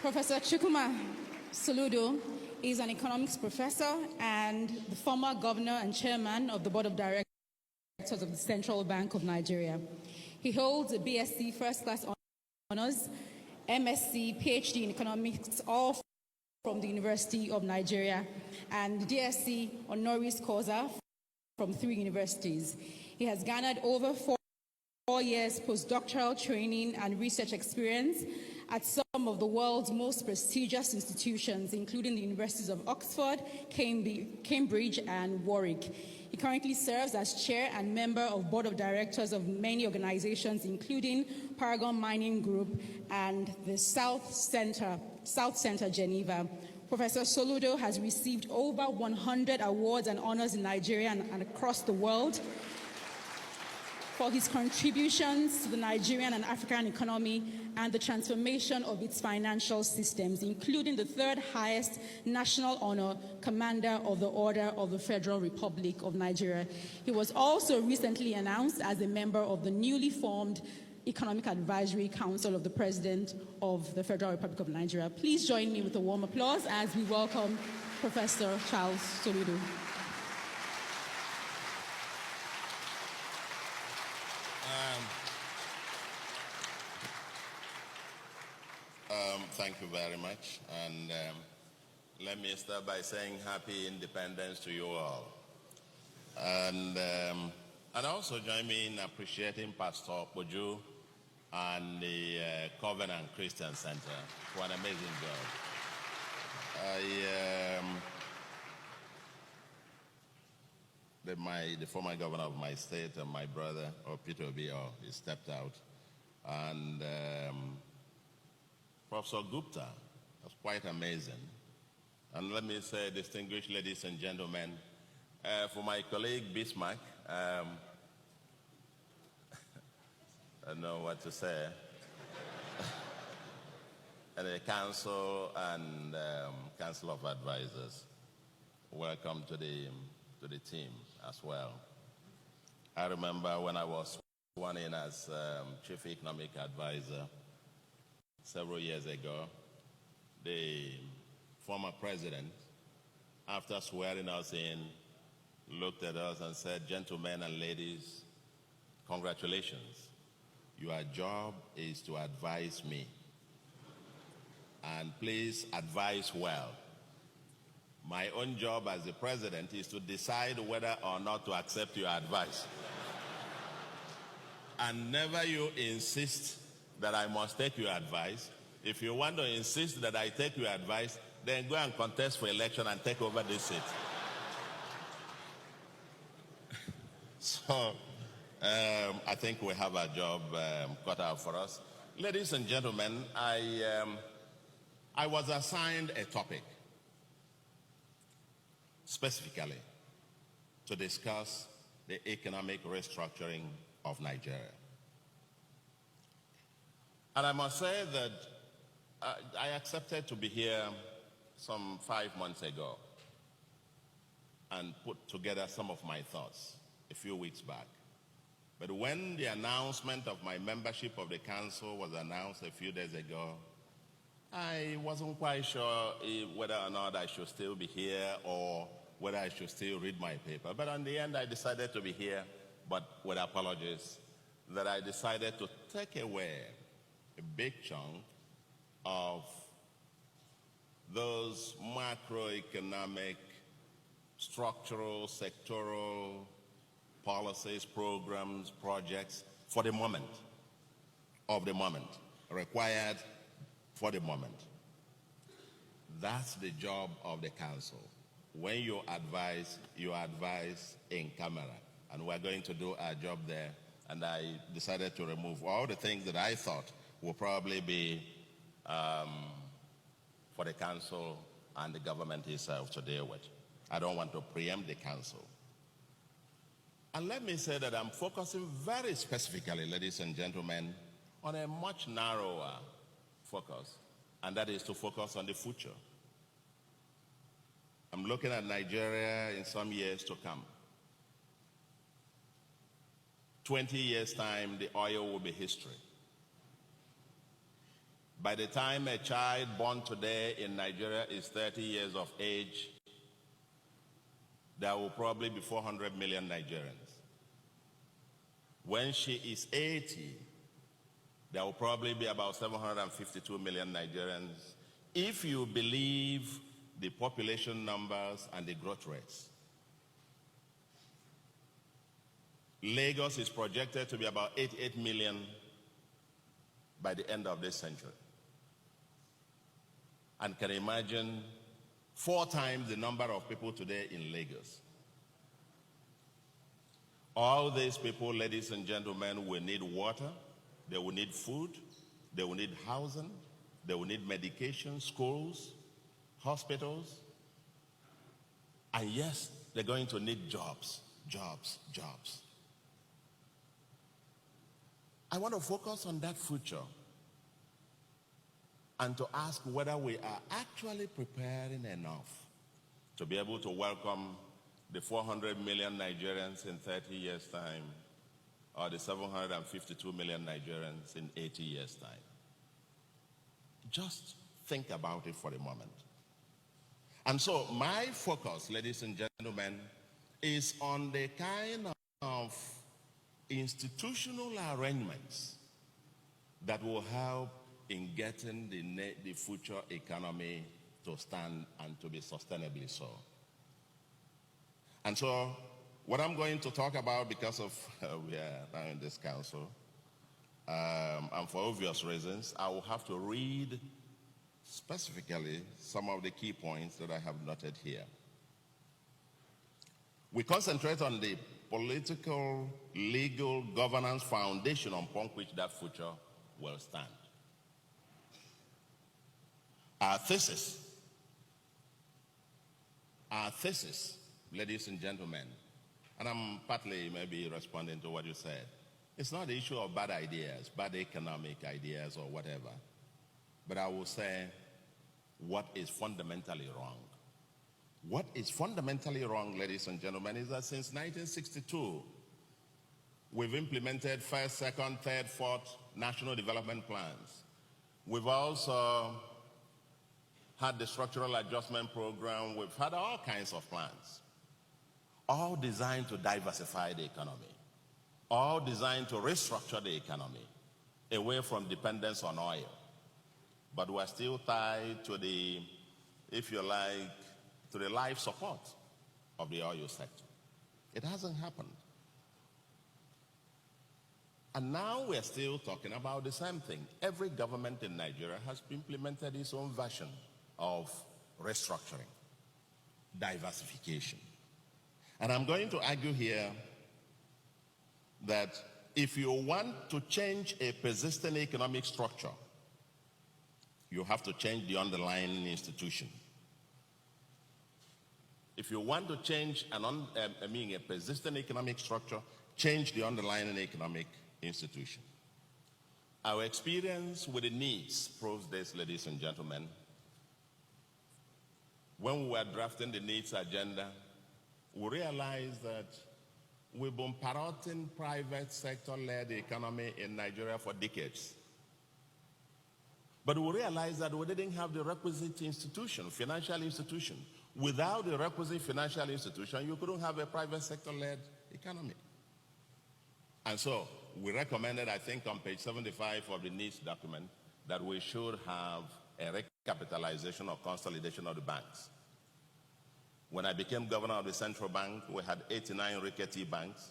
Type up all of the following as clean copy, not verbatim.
Professor Soludo is an economics professor and the former governor and chairman of the board of directors of the Central Bank of Nigeria. He holds a BSc First Class Honors, MSc, PhD in economics, all from the University of Nigeria, and DSc honoris causa from 3 universities. He has garnered over 4 years postdoctoral training and research experience at some of the world's most prestigious institutions, including the universities of Oxford, Cambridge, and Warwick. He currently serves as chair and member of board of directors of many organizations, including Paragon Mining Group and the South Center Geneva. Professor Soludo has received over 100 awards and honors in Nigeria and across the world for his contributions to the Nigerian and African economy and the transformation of its financial systems, including the 3rd highest national honor, Commander of the Order of the Federal Republic of Nigeria. He was also recently announced as a member of the newly formed Economic Advisory Council of the President of the Federal Republic of Nigeria. Please join me with a warm applause as we welcome Professor Charles Soludo. Thank you very much, and let me start by saying Happy Independence to you all. And also join me in appreciating Pastor Poju and the Covenant Christian Center for an amazing job. The former governor of my state and my brother, Peter Obi, he stepped out, and Professor Gupta was quite amazing. And let me say, distinguished ladies and gentlemen, for my colleague Bismarck, I don't know what to say, and the council and council of advisors, welcome to the team as well. I remember when I was sworn in as chief economic advisor several years ago, the former president, after swearing us in, looked at us and said, "Gentlemen and ladies, congratulations. Your job is to advise me. And please advise well. My own job as the president is to decide whether or not to accept your advice. And never you insist that I must take your advice. If you want to insist that I take your advice, then go and contest for election and take over this seat." So I think we have a job cut out for us. Ladies and gentlemen, I was assigned a topic specifically to discuss the economic restructuring of Nigeria. And I must say that I accepted to be here some 5 months ago and put together some of my thoughts a few weeks back. But when the announcement of my membership of the council was announced a few days ago, I wasn't quite sure whether or not I should still be here or whether I should still read my paper. But in the end, I decided to be here, but with apologies, that I decided to take away a big chunk of those macroeconomic, structural, sectoral policies, programs, projects for the moment, required for the moment. That's the job of the council. When you advise in camera, and we're going to do our job there. And I decided to remove all the things that I thought would probably be for the council and the government itself to deal with. I don't want to preempt the council. And let me say that I'm focusing very specifically, ladies and gentlemen, on a much narrower focus, and that is to focus on the future. I'm looking at Nigeria in some years to come. 20 years' time, the oil will be history. By the time a child born today in Nigeria is 30 years of age, there will probably be 400 million Nigerians. When she is 80, there will probably be about 752 million Nigerians, if you believe the population numbers and the growth rates. Lagos is projected to be about 88 million by the end of this century. And can imagine 4 times the number of people today in Lagos. All these people, ladies and gentlemen, will need water, they will need food, they will need housing, they will need medication, schools, hospitals, and yes, they're going to need jobs. I want to focus on that future and to ask whether we are actually preparing enough to be able to welcome the 400 million Nigerians in 30 years' time, or the 752 million Nigerians in 80 years' time. Just think about it for a moment. And so my focus, ladies and gentlemen, is on the kind of institutional arrangements that will help in getting the future economy to stand and to be sustainably so. And so what I'm going to talk about, because of we are now in this council, and for obvious reasons, I will have to read specifically some of the key points that I have noted here. We concentrate on the political, legal, governance foundation upon which that future will stand. Our thesis, ladies and gentlemen, and I'm partly maybe responding to what you said, it's not the issue of bad ideas, bad economic ideas or whatever, but I will say what is fundamentally wrong. What is fundamentally wrong, ladies and gentlemen, is that since 1962, we've implemented first, second, third, fourth national development plans. We've also had the structural adjustment program. We've had all kinds of plans, all designed to diversify the economy, all designed to restructure the economy away from dependence on oil. But we're still tied to the, if you like, to the life support of the oil sector. It hasn't happened. And now we're still talking about the same thing. Every government in Nigeria has implemented its own version of restructuring, diversification. And I'm going to argue here that if you want to change a persistent economic structure, you have to change the underlying institution. If you want to change a persistent economic structure, change the underlying economic institution. Our experience with the needs proves this, ladies and gentlemen. When we were drafting the needs agenda, we realized that we've been parroting private sector-led economy in Nigeria for decades. But we realized that we didn't have the requisite institution, financial institution. Without the requisite financial institution, you couldn't have a private sector-led economy. And so we recommended, I think on page 75 of the needs document, that we should have a recapitalization or consolidation of the banks. When I became governor of the central bank, we had 89 rickety banks,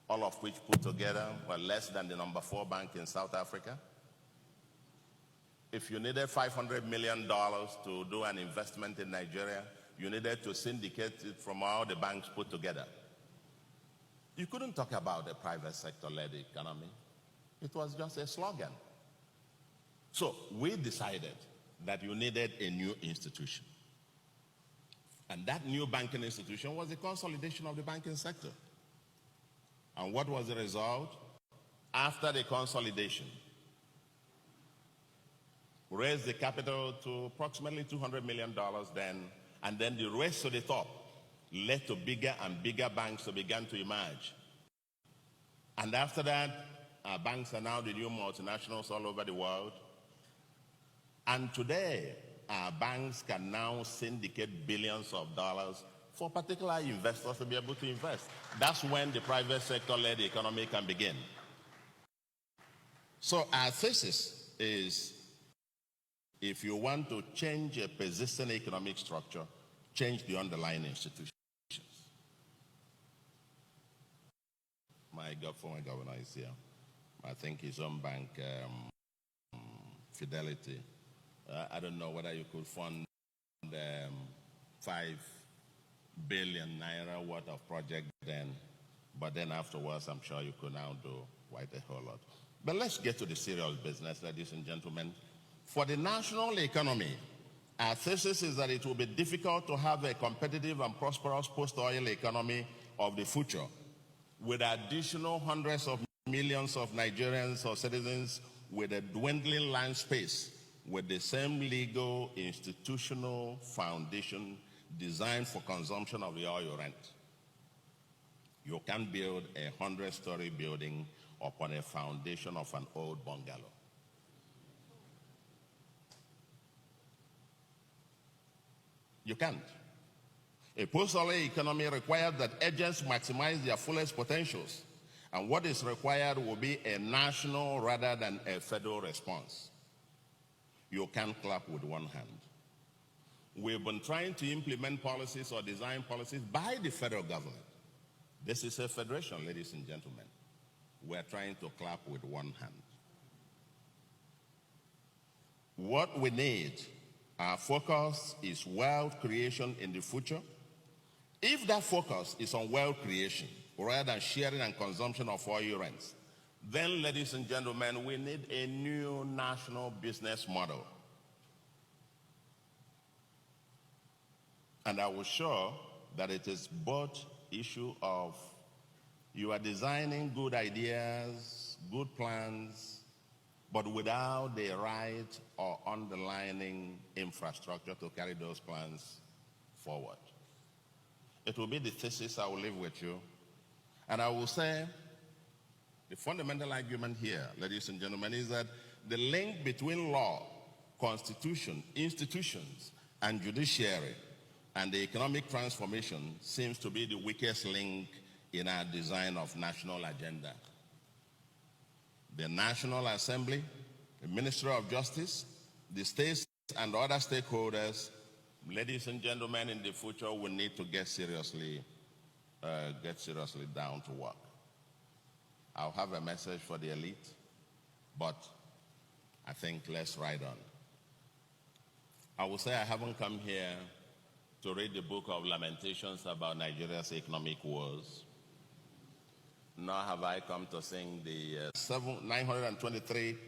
all of which put together were less than the number 4 bank in South Africa. If you needed $500 million to do an investment in Nigeria, you needed to syndicate it from all the banks put together. You couldn't talk about a private sector-led economy. It was just a slogan. So we decided that you needed a new institution. And that new banking institution was the consolidation of the banking sector. And what was the result? After the consolidation, we raised the capital to approximately $200 million then, and then the race to the top led to bigger and bigger banks to begin to emerge. And after that, our banks are now the new multinationals all over the world. And today, our banks can now syndicate billions of dollars for particular investors to be able to invest. That's when the private sector-led economy can begin. So our thesis is, if you want to change a persistent economic structure, change the underlying institutions. My former governor is here. I think his own bank, Fidelity. I don't know whether you could fund 5 billion naira worth of project then, but then afterwards, I'm sure you could now do quite a whole lot. But let's get to the serious business, ladies and gentlemen. For the national economy, our thesis is that it will be difficult to have a competitive and prosperous post-oil economy of the future with additional hundreds of millions of Nigerians or citizens with a dwindling land space with the same legal institutional foundation designed for consumption of the oil you rent. You can't build a 100-story building upon a foundation of an old bungalow. You can't. A post-oil economy requires that agents maximize their fullest potentials, and what is required will be a national rather than a federal response. You can't clap with one hand. We've been trying to implement policies or design policies by the federal government. This is a federation, ladies and gentlemen. We're trying to clap with one hand. What we need, our focus is wealth creation in the future. If that focus is on wealth creation rather than sharing and consumption of oil rents, then, ladies and gentlemen, we need a new national business model. And I will show that it is both issue of you are designing good ideas, good plans, but without the right or underlying infrastructure to carry those plans forward. It will be the thesis I will leave with you. And I will say the fundamental argument here, ladies and gentlemen, is that the link between law, constitution, institutions, and judiciary and the economic transformation seems to be the weakest link in our design of national agenda. The National Assembly, the Ministry of Justice, the states and other stakeholders, ladies and gentlemen, in the future we need to get seriously down to work. I'll have a message for the elite, but I think let's ride on. I will say I haven't come here to read the book of Lamentations about Nigeria's economic woes, nor have I come to sing the 923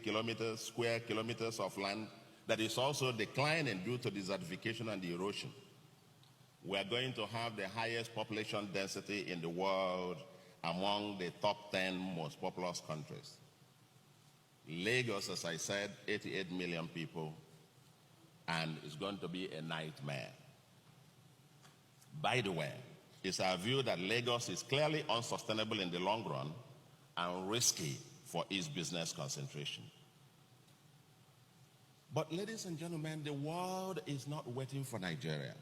square kilometers of land that is also declining due to desertification and erosion. We're going to have the highest population density in the world among the top 10 most populous countries. Lagos, as I said, 88 million people, and it's going to be a nightmare. By the way, it's our view that Lagos is clearly unsustainable in the long run and risky for its business concentration. But ladies and gentlemen, the world is not waiting for Nigeria.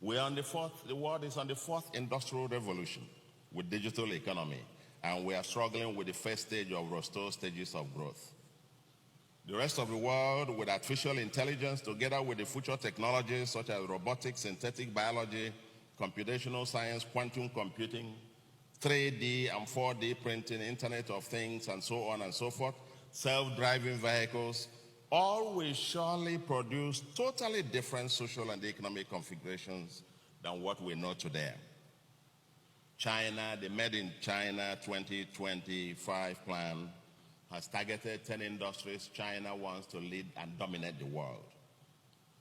The world is on the fourth industrial revolution with digital economy, and we are struggling with the first stage of Rostow's stages of growth. The rest of the world, with artificial intelligence, together with the future technologies such as robotics, synthetic biology, computational science, quantum computing, 3D and 4D printing, Internet of Things, and so on and so forth, self-driving vehicles, all will surely produce totally different social and economic configurations than what we know today. China, the Made in China 2025 plan has targeted 10 industries China wants to lead and dominate the world.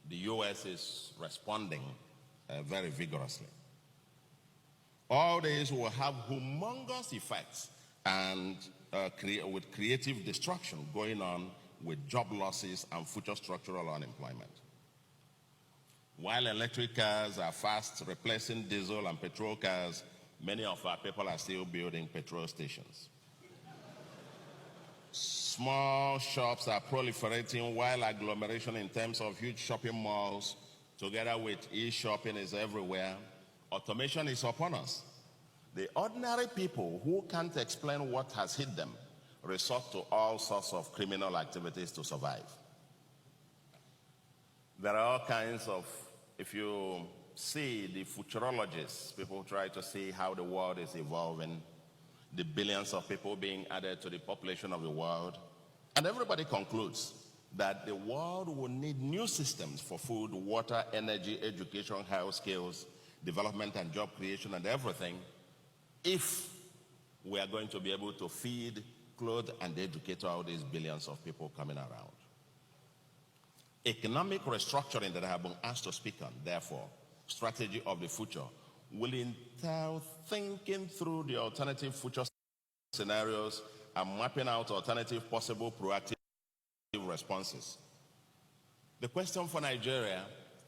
The US is responding very vigorously. All these will have humongous effects and with creative destruction going on with job losses and future structural unemployment. While electric cars are fast replacing diesel and petrol cars, many of our people are still building petrol stations. Small shops are proliferating while agglomeration in terms of huge shopping malls, together with e-shopping, is everywhere. Automation is upon us. The ordinary people who can't explain what has hit them resort to all sorts of criminal activities to survive. There are all kinds of, if you see the futurologists, people try to see how the world is evolving, the billions of people being added to the population of the world, and everybody concludes that the world will need new systems for food, water, energy, education, health, skills, development and job creation and everything if we are going to be able to feed, clothe, and educate all these billions of people coming around. Economic restructuring that I have been asked to speak on, therefore, strategy of the future, will entail thinking through the alternative future scenarios and mapping out alternative possible proactive responses. The question for Nigeria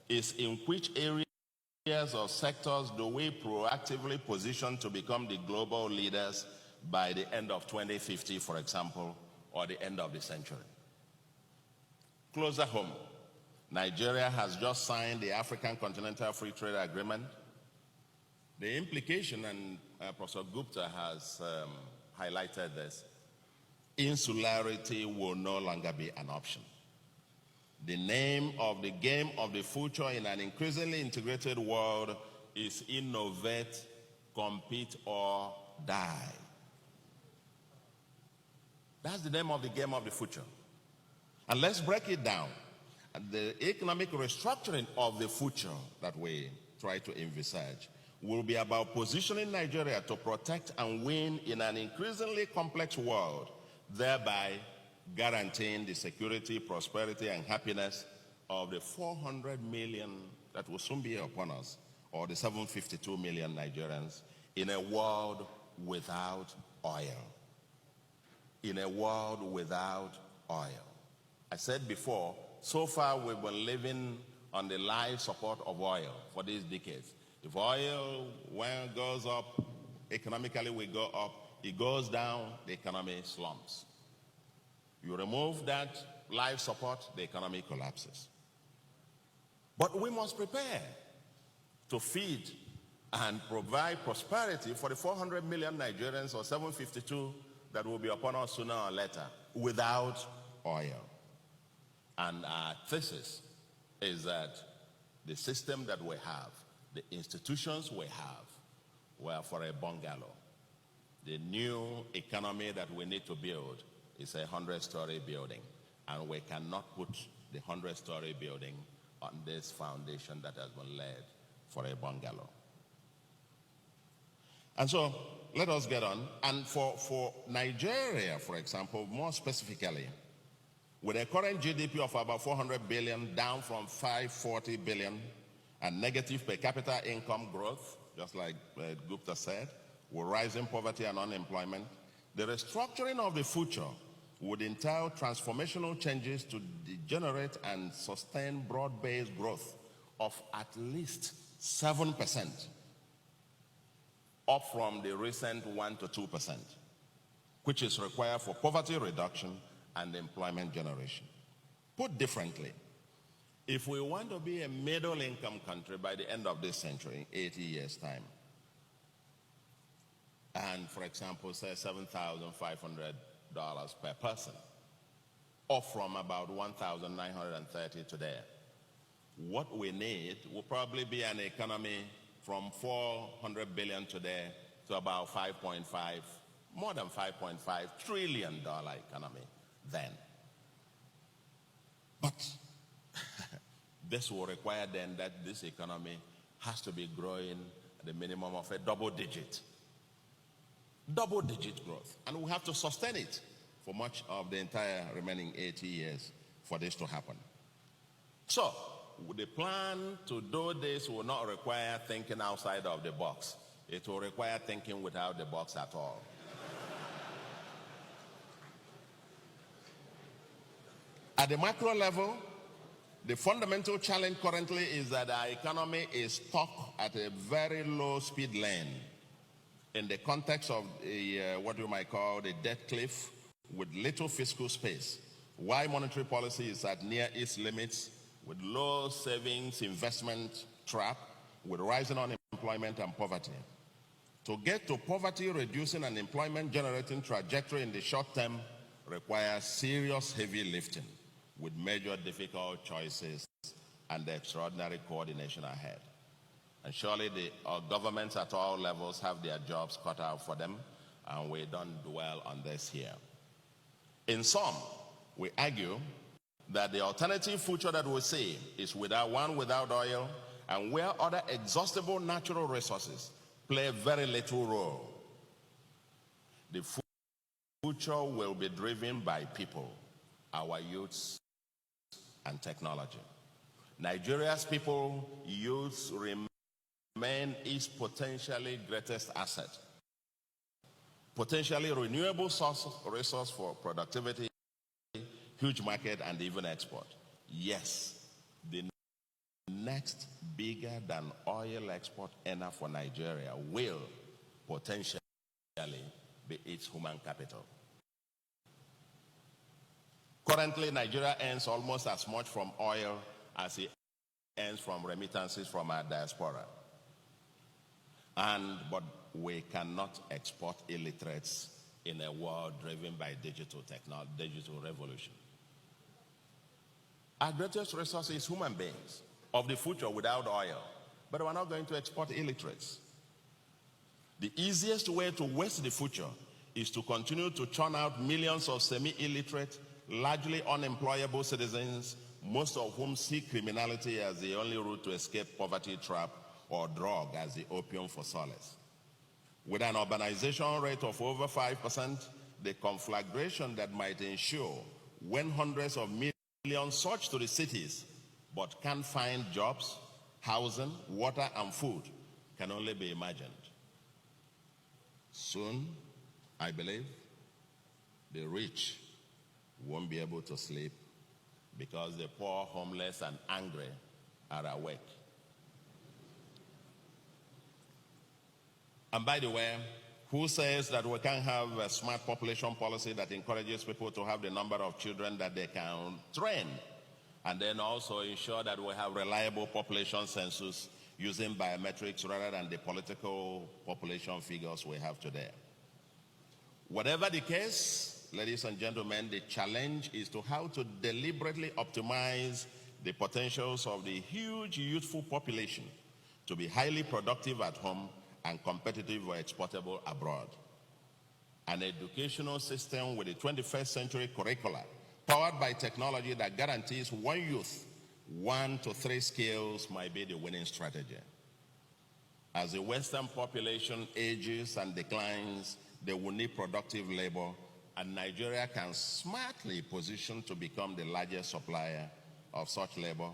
is, in which areas or sectors do we proactively position to become the global leaders by the end of 2050, for example, or the end of the century? Closer home, Nigeria has just signed the African Continental Free Trade Agreement. The implication, and Professor Gupta has highlighted this, insularity will no longer be an option. The name of the game of the future in an increasingly integrated world is innovate, compete, or die. That's the name of the game of the future. And let's break it down. The economic restructuring of the future that we try to envisage will be about positioning Nigeria to protect and win in an increasingly complex world, thereby guaranteeing the security, prosperity, and happiness of the 400 million that will soon be upon us, or the 752 million Nigerians, in a world without oil. In a world without oil. I said before, so far we've been living on the life support of oil for these decades. If oil goes up, economically we go up. It goes down, the economy slumps. You remove that life support, the economy collapses. But we must prepare to feed and provide prosperity for the 400 million Nigerians, or 752 that will be upon us sooner or later, without oil. And our thesis is that the system that we have, the institutions we have, were for a bungalow. The new economy that we need to build is a 100-story building, and we cannot put the 100-story building on this foundation that has been laid for a bungalow. And so, let us get on. And for Nigeria, for example, more specifically, with a current GDP of about 400 billion, down from 540 billion, and negative per capita income growth, just like Gupta said, with rising poverty and unemployment, the restructuring of the future would entail transformational changes to generate and sustain broad-based growth of at least 7%, up from the recent 1% to 2%, which is required for poverty reduction and employment generation. Put differently, if we want to be a middle-income country by the end of this century, 80 years' time, and, for example, say $7,500 per person, up from about $1,930 today, what we need will probably be an economy from 400 billion today to about 5.5, more than $5.5 trillion economy then. But this will require then that this economy has to be growing at the minimum of a double-digit growth. And we have to sustain it for much of the entire remaining 80 years for this to happen. So, the plan to do this will not require thinking outside of the box. It will require thinking without the box at all. At the macro level, the fundamental challenge currently is that our economy is stuck at a very low speed lane in the context of what you might call the debt cliff with little fiscal space, while monetary policy is at near its limits, with low savings investment trap, with rising unemployment and poverty. To get to poverty-reducing and employment-generating trajectory in the short term requires serious heavy lifting, with major difficult choices and extraordinary coordination ahead. And surely our governments at all levels have their jobs cut out for them, and we don't dwell on this here. In sum, we argue that the alternative future that we see is without oil, and where other exhaustible natural resources play very little role. The future will be driven by people, our youths, and technology. Nigeria's people, youths, remain its potentially greatest asset. Potentially renewable resource for productivity, huge market, and even export. Yes, the next bigger than oil export earner for Nigeria will potentially be its human capital. Currently, Nigeria earns almost as much from oil as it earns from remittances from our diaspora. But we cannot export illiterates in a world driven by digital technology, digital revolution. Our greatest resource is human beings of the future without oil, but we're not going to export illiterates. The easiest way to waste the future is to continue to churn out millions of semi-illiterate, largely unemployable citizens, most of whom see criminality as the only route to escape poverty trap or drug as the opium for solace. With an urbanization rate of over 5%, the conflagration that might ensue when hundreds of millions surge to the cities but can't find jobs, housing, water, and food can only be imagined. Soon, I believe, the rich won't be able to sleep because the poor, homeless, and angry are awake. And by the way, who says that we can't have a smart population policy that encourages people to have the number of children that they can train, and then also ensure that we have reliable population census using biometrics rather than the political population figures we have today? Whatever the case, ladies and gentlemen, the challenge is to how to deliberately optimize the potentials of the huge youthful population to be highly productive at home and competitive or exportable abroad. An educational system with a 21st century curricula powered by technology that guarantees one youth 1 to 3 skills might be the winning strategy. As the Western population ages and declines, they will need productive labor, and Nigeria can smartly position to become the largest supplier of such labor,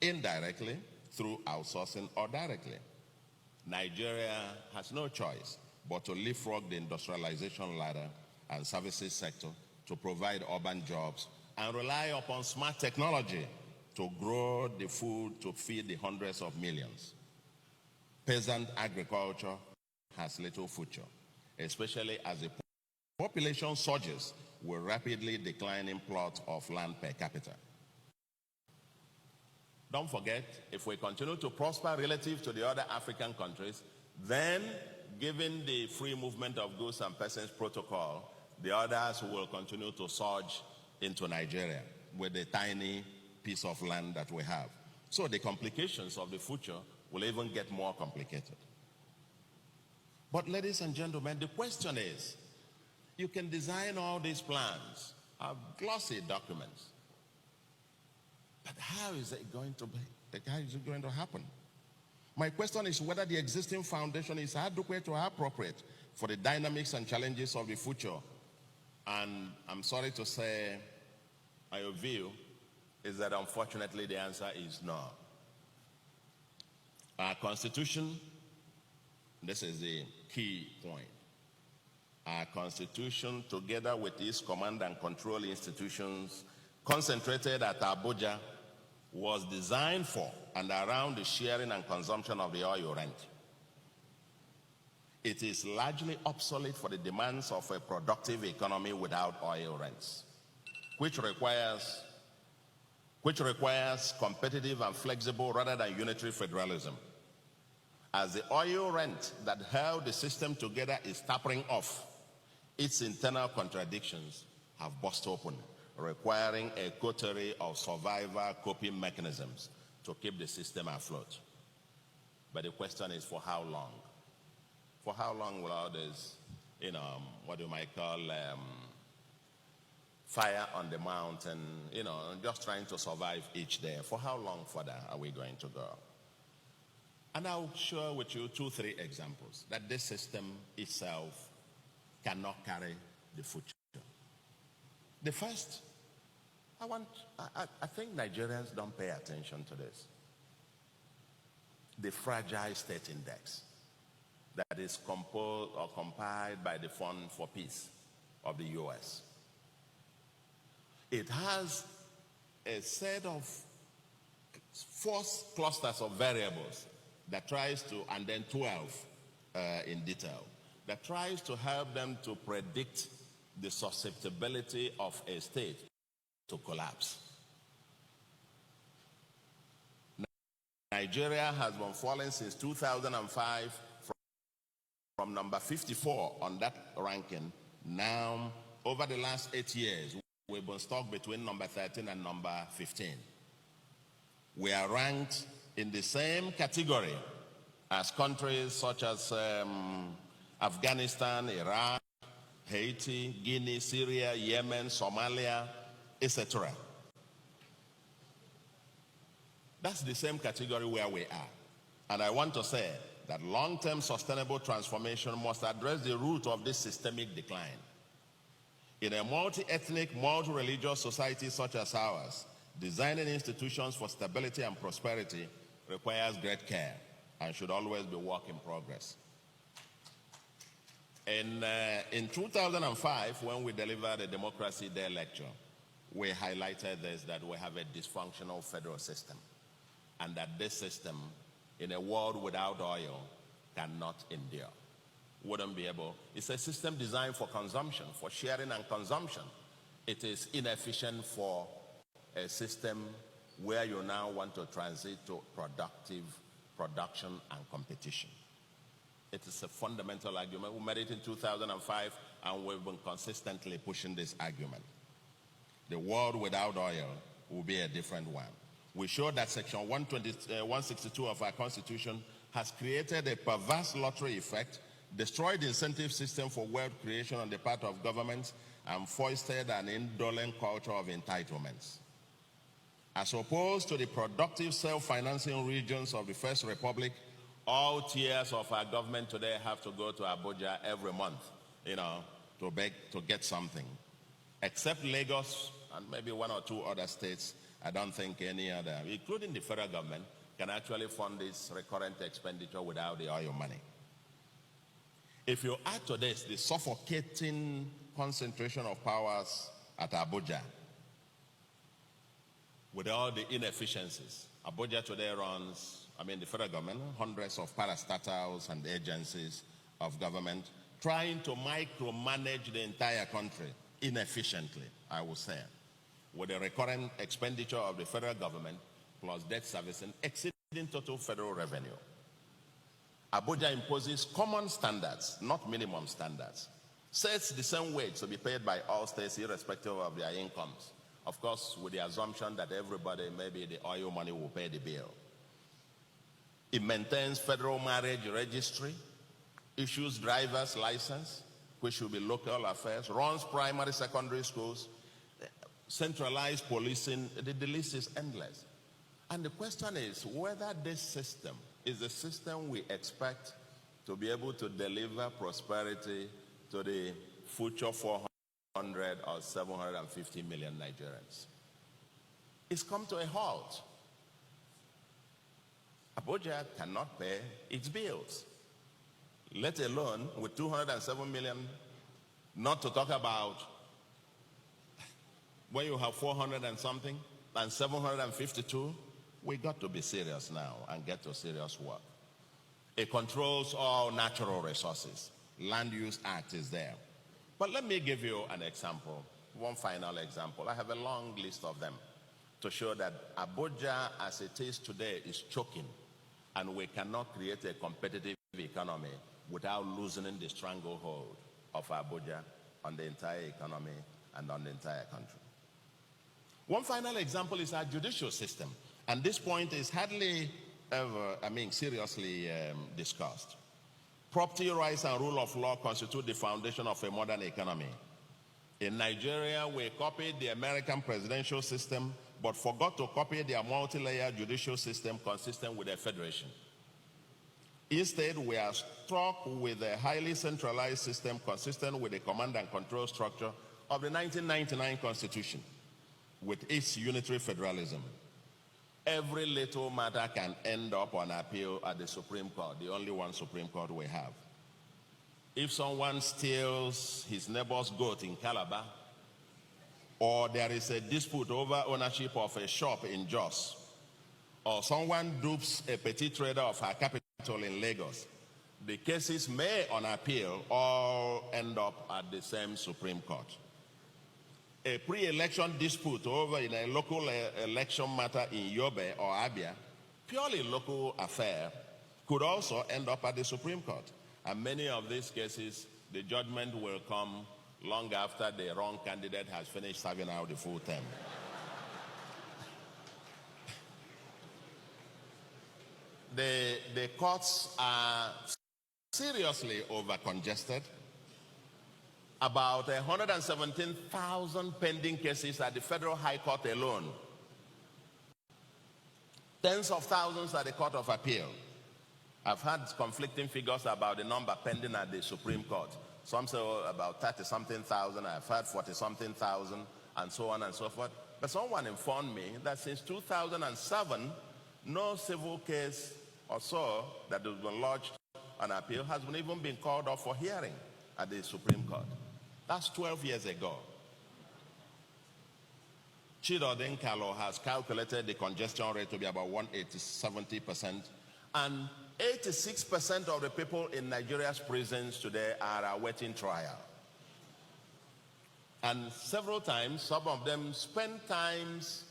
indirectly through outsourcing or directly. Nigeria has no choice but to leapfrog the industrialization ladder and services sector to provide urban jobs and rely upon smart technology to grow the food to feed the hundreds of millions. Peasant agriculture has little future, especially as the population surges with rapidly declining plots of land per capita. Don't forget, if we continue to prosper relative to the other African countries, then given the free movement of goods and persons protocol, the others will continue to surge into Nigeria with the tiny piece of land that we have. So the complications of the future will even get more complicated. But ladies and gentlemen, the question is, you can design all these plans, have glossy documents, but how is it going to be? How is it going to happen? My question is whether the existing foundation is adequate or appropriate for the dynamics and challenges of the future. And I'm sorry to say, my view is that unfortunately the answer is no. Our Constitution, this is the key point. Our Constitution, together with its command and control institutions, concentrated at Abuja, was designed for and around the sharing and consumption of the oil rent. It is largely obsolete for the demands of a productive economy without oil rents, which requires competitive and flexible rather than unitary federalism. As the oil rent that held the system together is tapering off, its internal contradictions have burst open, requiring a coterie of survivor coping mechanisms to keep the system afloat. But the question is, for how long? For how long will all this, what you might call fire on the mountain, just trying to survive each day? For how long further are we going to go? And I'll share with you 2-3 examples that this system itself cannot carry the future. The first, I think Nigerians don't pay attention to this. The Fragile State Index that is composed or compiled by the Fund for Peace of the US. It has a set of 4 clusters of variables that tries to, and then 12 in detail, that tries to help them to predict the susceptibility of a state to collapse. Nigeria has been falling since 2005 from number 54 on that ranking. Now, over the last 8 years, we've been stuck between number 13 and number 15. We are ranked in the same category as countries such as Afghanistan, Iraq, Haiti, Guinea, Syria, Yemen, Somalia, etc. That's the same category where we are. And I want to say that long-term sustainable transformation must address the root of this systemic decline. In a multi-ethnic, multi-religious society such as ours, designing institutions for stability and prosperity requires great care and should always be work in progress. In 2005, when we delivered a Democracy Day lecture, we highlighted this, that we have a dysfunctional federal system, and that this system, in a world without oil, cannot endure. Wouldn't be able. It's a system designed for consumption, for sharing and consumption. It is inefficient for a system where you now want to transit to productive production and competition. It is a fundamental argument. We made it in 2005, and we've been consistently pushing this argument. The world without oil will be a different one. We showed that Section 162 of our Constitution has created a perverse lottery effect, destroyed the incentive system for wealth creation on the part of governments, and foisted an indolent culture of entitlements. As opposed to the productive self-financing regions of the First Republic, all tiers of our government today have to go to Abuja every month, to beg to get something. Except Lagos and maybe 1 or 2 other states, I don't think any other, including the federal government, can actually fund this recurrent expenditure without the oil money. If you add to this the suffocating concentration of powers at Abuja, with all the inefficiencies, Abuja today runs, the federal government, hundreds of parastatals and agencies of government trying to micromanage the entire country inefficiently, I would say, with the recurrent expenditure of the federal government plus debt servicing exceeding total federal revenue. Abuja imposes common standards, not minimum standards, sets the same wage to be paid by all states irrespective of their incomes. Of course, with the assumption that everybody, maybe the oil money, will pay the bill. It maintains federal marriage registry, issues driver's license, which should be local affairs, runs primary, secondary schools, centralized policing. The list is endless. And the question is whether this system is the system we expect to be able to deliver prosperity to the future 400 or 750 million Nigerians. It's come to a halt. Abuja cannot pay its bills, let alone with 207 million, not to talk about when you have 400 and something and 752. We got to be serious now and get to serious work. It controls all natural resources. Land Use Act is there. But let me give you an example, one final example. I have a long list of them to show that Abuja, as it is today, is choking, and we cannot create a competitive economy without loosening the stranglehold of Abuja on the entire economy and on the entire country. One final example is our judicial system, and this point is hardly ever, seriously discussed. Property rights and rule of law constitute the foundation of a modern economy. In Nigeria, we copied the American presidential system, but forgot to copy their multi-layer judicial system consistent with a federation. Instead, we are struck with a highly centralized system consistent with the command and control structure of the 1999 Constitution, with its unitary federalism. Every little matter can end up on appeal at the Supreme Court, the only one Supreme Court we have. If someone steals his neighbor's goat in Calabar, or there is a dispute over ownership of a shop in Jos, or someone dupes a petty trader of her capital in Lagos, the cases may, on appeal, all end up at the same Supreme Court. A pre-election dispute over in a local election matter in Yobe or Abia, purely local affair, could also end up at the Supreme Court. And many of these cases, the judgment will come long after the wrong candidate has finished serving out the full term. The courts are seriously over-congested. About 117,000 pending cases at the Federal High Court alone. Tens of thousands at the Court of Appeal. I've had conflicting figures about the number pending at the Supreme Court. Some say about 30-something thousand, I've heard 40-something thousand, and so on and so forth. But someone informed me that since 2007, no civil case or so that has been lodged on appeal has even been called off for hearing at the Supreme Court. That's 12 years ago. Chidodin Kalo has calculated the congestion rate to be about 180-70%, and 86% of the people in Nigeria's prisons today are awaiting trial. And several times, some of them spend times,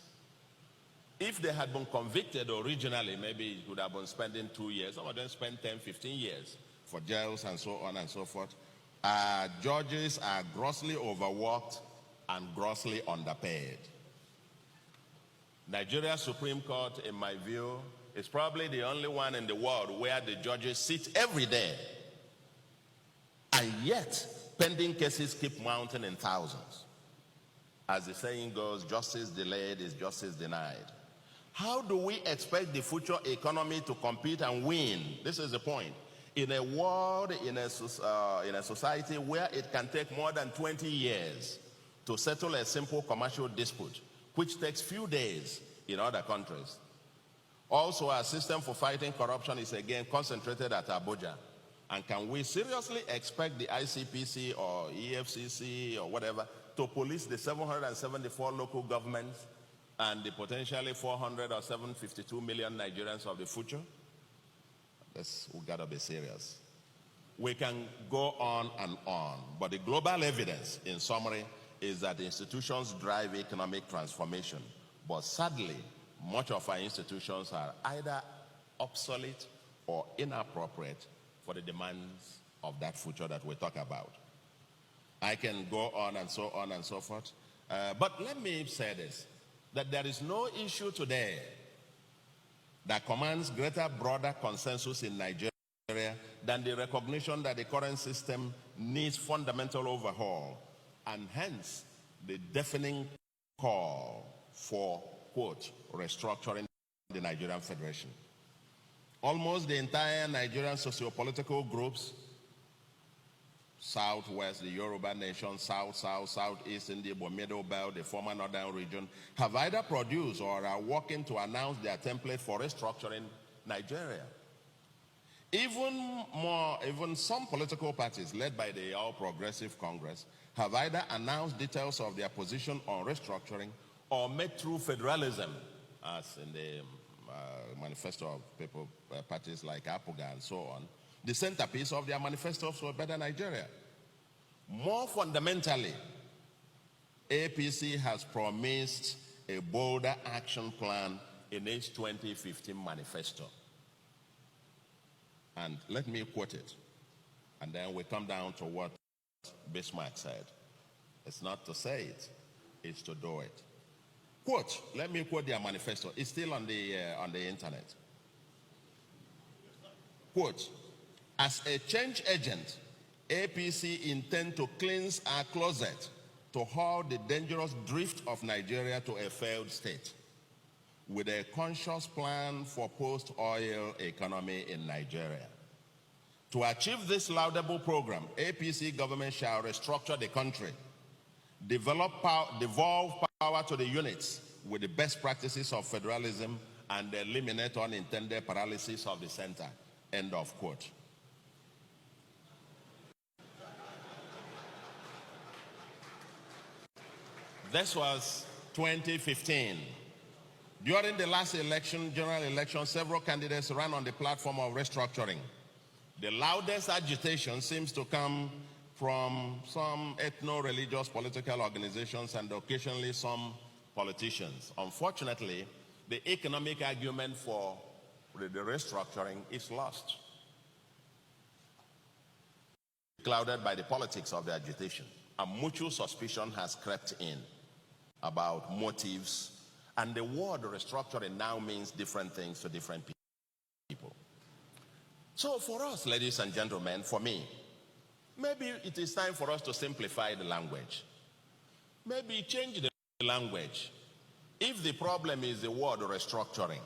if they had been convicted originally, maybe it would have been spending 2 years. Some of them spend 10, 15 years for jails and so on and so forth. Judges are grossly overworked and grossly underpaid. Nigeria's Supreme Court, in my view, is probably the only one in the world where the judges sit every day. And yet, pending cases keep mounting in thousands. As the saying goes, justice delayed is justice denied. How do we expect the future economy to compete and win? This is the point. In a world, in a society where it can take more than 20 years to settle a simple commercial dispute, which takes few days in other countries. Also, our system for fighting corruption is again concentrated at Abuja. And can we seriously expect the ICPC or EFCC or whatever to police the 774 local governments and the potentially 400 or 752 million Nigerians of the future? We gotta be serious. We can go on and on, but the global evidence, in summary, is that institutions drive economic transformation. But sadly, much of our institutions are either obsolete or inappropriate for the demands of that future that we talk about. I can go on and so on and so forth. But let me say this, that there is no issue today that commands greater, broader consensus in Nigeria than the recognition that the current system needs fundamental overhaul, and hence the deafening call for, quote, restructuring the Nigerian Federation. Almost the entire Nigerian socio-political groups, Southwest, the Yoruba nation, South, Southeast, in the Igbo Middle Belt, the former Northern region, have either produced or are working to announce their template for restructuring Nigeria. Even some political parties led by the All Progressive Congress have either announced details of their position on restructuring or made through federalism, as in the manifesto of people, parties like APOGA and so on, the centerpiece of their manifestos for a better Nigeria. More fundamentally, APC has promised a bolder action plan in its 2015 manifesto. And let me quote it. And then we come down to what Bismarck said. It's not to say it, it's to do it. Quote, let me quote their manifesto. It's still on the internet. Quote, as a change agent, APC intend to cleanse our closet to halt the dangerous drift of Nigeria to a failed state with a conscious plan for post-oil economy in Nigeria. To achieve this laudable program, APC government shall restructure the country, devolve power to the units with the best practices of federalism, and eliminate unintended paralysis of the center. End of quote. This was 2015. During the last election, general election, several candidates ran on the platform of restructuring. The loudest agitation seems to come from some ethno-religious political organizations and occasionally some politicians. Unfortunately, the economic argument for the restructuring is lost, clouded by the politics of the agitation. A mutual suspicion has crept in about motives, and the word restructuring now means different things to different people. So for us, ladies and gentlemen, for me, maybe it is time for us to simplify the language. Maybe change the language. If the problem is the word restructuring,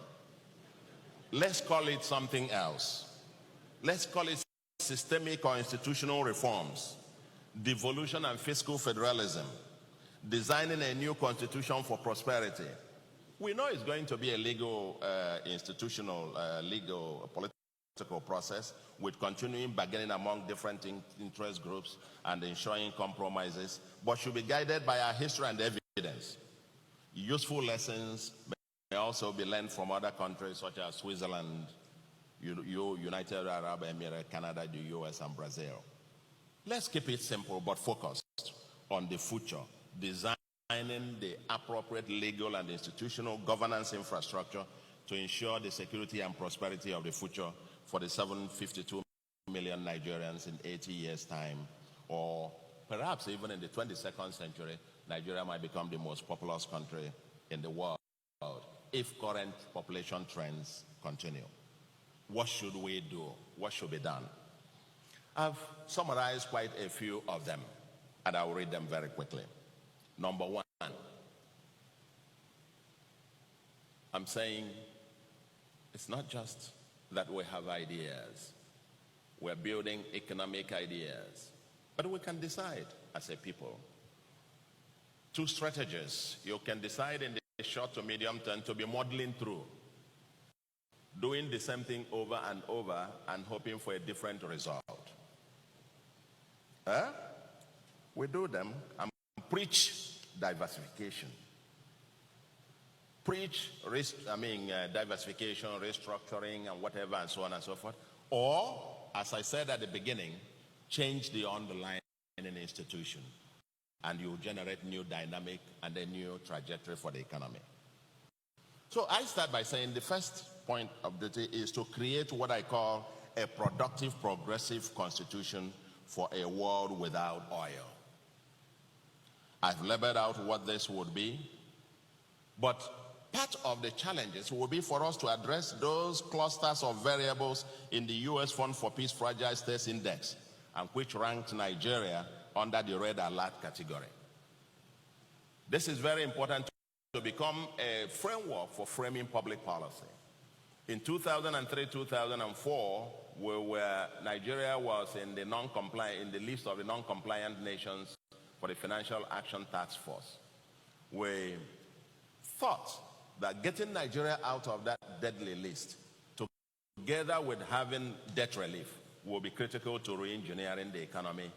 let's call it something else. Let's call it systemic or institutional reforms, devolution and fiscal federalism, designing a new constitution for prosperity. We know it's going to be a legal, institutional, legal, political process with continuing bargaining among different interest groups and ensuring compromises, but should be guided by our history and evidence. Useful lessons may also be learned from other countries such as Switzerland, United Arab Emirates, Canada, the US, and Brazil. Let's keep it simple but focused on the future, designing the appropriate legal and institutional governance infrastructure to ensure the security and prosperity of the future for the 752 million Nigerians in 80 years' time, or perhaps even in the 22nd century, Nigeria might become the most populous country in the world if current population trends continue. What should we do? What should be done? I've summarized quite a few of them, and I'll read them very quickly. Number one, I'm saying it's not just that we have ideas. We're building economic ideas, but we can decide as a people. Two strategies you can decide in the short to medium term to be modeling through, doing the same thing over and over and hoping for a different result. We do them and preach diversification. Preach diversification, restructuring, and whatever, and so on and so forth. Or, as I said at the beginning, change the underlying institution, and you generate new dynamic and a new trajectory for the economy. So I start by saying the first point of duty is to create what I call a productive, progressive constitution for a world without oil. I've labeled out what this would be, but part of the challenges will be for us to address those clusters of variables in the U.S. Fund for Peace Fragile States Index, and which ranked Nigeria under the red alert category. This is very important to become a framework for framing public policy. In 2003-2004, Nigeria was in the list of the non-compliant nations for the Financial Action Task Force. We thought that getting Nigeria out of that deadly list, together with having debt relief, will be critical to re-engineering the economy.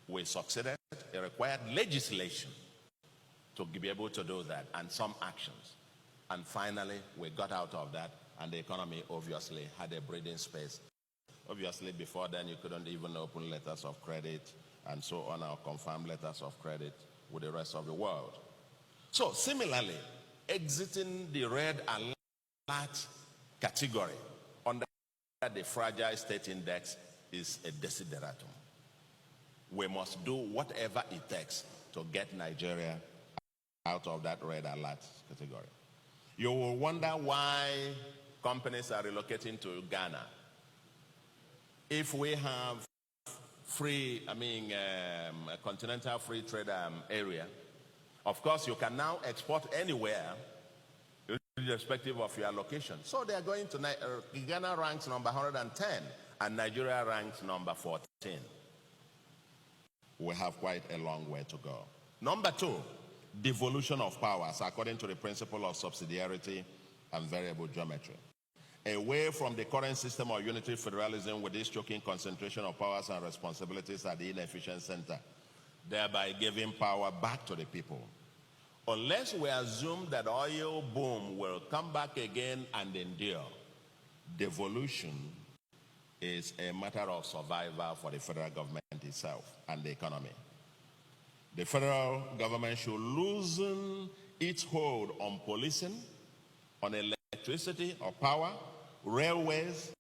We succeeded. It required legislation to be able to do that, and some actions. And finally, we got out of that, and the economy obviously had a breathing space. Obviously, before then, you couldn't even open letters of credit and so on, or confirm letters of credit with the rest of the world. So, similarly, exiting the red alert category under the fragile state index is a desideratum. We must do whatever it takes to get Nigeria out of that red alert category. You will wonder why companies are relocating to Ghana. If we have a continental free trade area, of course you can now export anywhere irrespective of your location. So they are going to, Ghana ranks number 110 and Nigeria ranks number 14. We have quite a long way to go. Number two, devolution of powers according to the principle of subsidiarity and variable geometry. Away from the current system of unitary federalism with this choking concentration of powers and responsibilities at the inefficient center, thereby giving power back to the people. Unless we assume that oil boom will come back again and endure, devolution is a matter of survival for the federal government itself and the economy. The federal government should loosen its hold on policing, on electricity or power, railways,